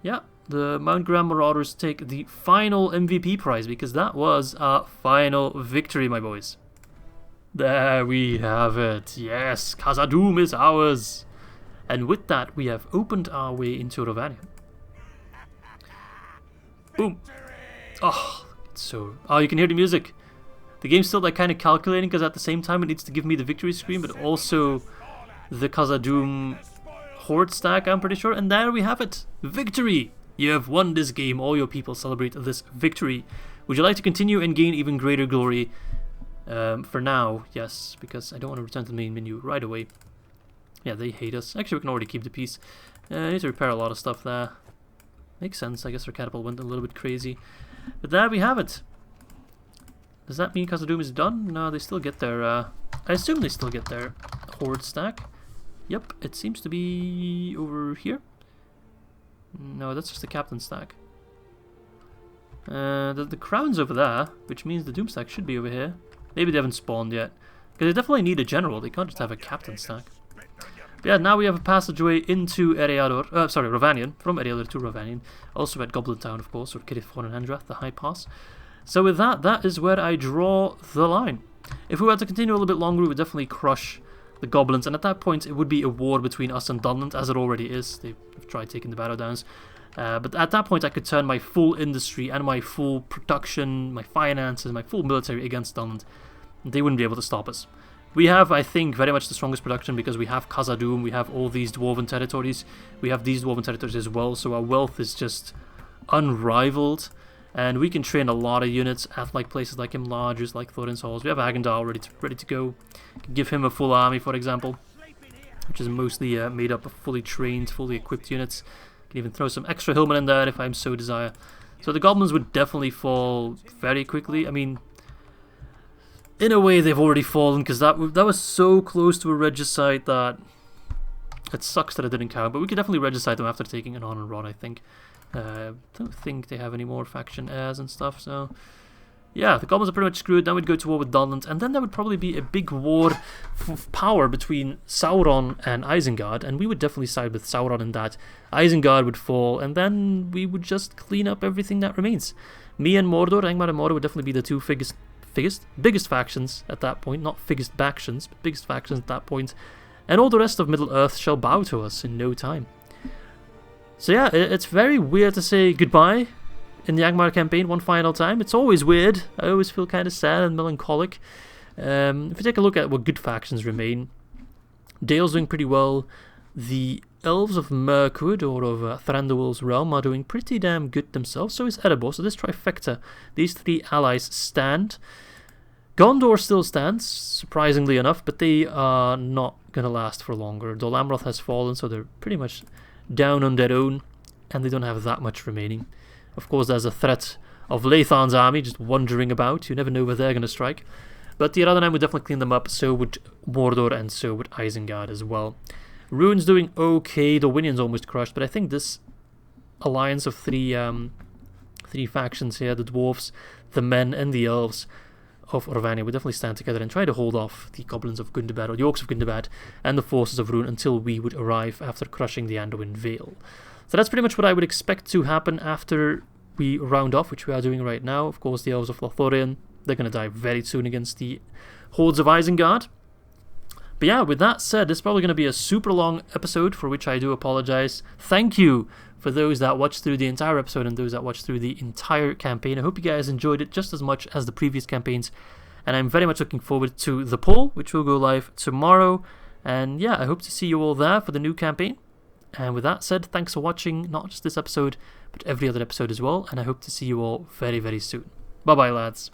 Yeah, the Mount Graham Marauders take the final MVP prize because that was a final victory, my boys. There we have it. Yes, Khazad-Dûm is ours. And with that, we have opened our way into Rovanion. Boom. Oh, oh, you can hear the music. The game's still like kind of calculating because at the same time it needs to give me the victory screen, but also the Khazad-Dûm horde stack, I'm pretty sure. And there we have it. Victory! You have won this game. All your people celebrate this victory. Would you like to continue and gain even greater glory? For now, yes, because I don't want to return to the main menu right away. Yeah, they hate us. Actually, we can already keep the peace. I need to repair a lot of stuff there. Makes sense. I guess our catapult went a little bit crazy. But there we have it. Does that mean Khazad-Dûm is done? No, they still get their... I assume they still get their horde stack. Yep, it seems to be over here. No, that's just the captain stack. The crown's over there, which means the Doom stack should be over here. Maybe they haven't spawned yet. Because they definitely need a general. They can't just have a captain stack. But yeah, now we have a passageway into Rovanion. From Ered to Rovanion. Also at Goblin Town, of course, or Kirith Andrath, the high pass. So with that, that is where I draw the line. If we were to continue a little bit longer, we would definitely crush the goblins, and at that point it would be a war between us and Dunland, as it already is. They've tried taking the battle downs. But at that point I could turn my full industry and my full production, my finances, my full military against Dunland. They wouldn't be able to stop us. We have, I think, very much the strongest production because we have Khazad-Dûm, we have all these dwarven territories, we have these dwarven territories as well, so our wealth is just unrivaled. And we can train a lot of units at like places like Imlargers, like Thorin's Halls. We have Agandal ready to go. Can give him a full army, for example, which is mostly made up of fully trained, fully equipped units. Can even throw some extra hillmen in there if I so desire. So the goblins would definitely fall very quickly. I mean, in a way they've already fallen because that was so close to a regicide that it sucks that it didn't count. But we could definitely regicide them after taking an Annon-en-Orod, I think. I don't think they have any more faction heirs and stuff, so yeah, the goblins are pretty much screwed. Then we'd go to war with Dunland, and then there would probably be a big war of power between Sauron and Isengard, and we would definitely side with Sauron in that. Isengard would fall, and then we would just clean up everything that remains. Me and Mordor, Angmar and Mordor would definitely be the two biggest factions at that point, not biggest factions, but biggest factions at that point, and all the rest of Middle-earth shall bow to us in no time. So yeah, it's very weird to say goodbye in the Angmar campaign one final time. It's always weird. I always feel kind of sad and melancholic. If you take a look at what good factions remain, Dale's doing pretty well. The Elves of Mirkwood, or of Thranduil's realm, are doing pretty damn good themselves. So is Erebor. So this trifecta, these three allies stand. Gondor still stands, surprisingly enough, but they are not going to last for longer. Dol Amroth has fallen, so they're pretty much down on their own, and they don't have that much remaining. Of course, there's a threat of Lathan's army just wandering about. You never know where they're going to strike. But the Aradanheim would definitely clean them up, so would Mordor, and so would Isengard as well. Ruin's doing okay, the Winion's almost crushed, but I think this alliance of three factions here, the Dwarves, the Men, and the Elves of Rovanion, would definitely stand together and try to hold off the Goblins of Gundabad, or the Orcs of Gundabad, and the forces of Ruin until we would arrive after crushing the Anduin Vale. So that's pretty much what I would expect to happen after we round off, which we are doing right now. Of course, the Elves of Lothlorien, They're going to die very soon against the hordes of Isengard. But yeah, with that said, this is probably going to be a super long episode, for which I do apologize. Thank you for those that watched through the entire episode and those that watched through the entire campaign. I hope you guys enjoyed it just as much as the previous campaigns. And I'm very much looking forward to the poll, which will go live tomorrow. And yeah, I hope to see you all there for the new campaign. And with that said, thanks for watching, not just this episode, but every other episode as well. And I hope to see you all very, very soon. Bye-bye, lads.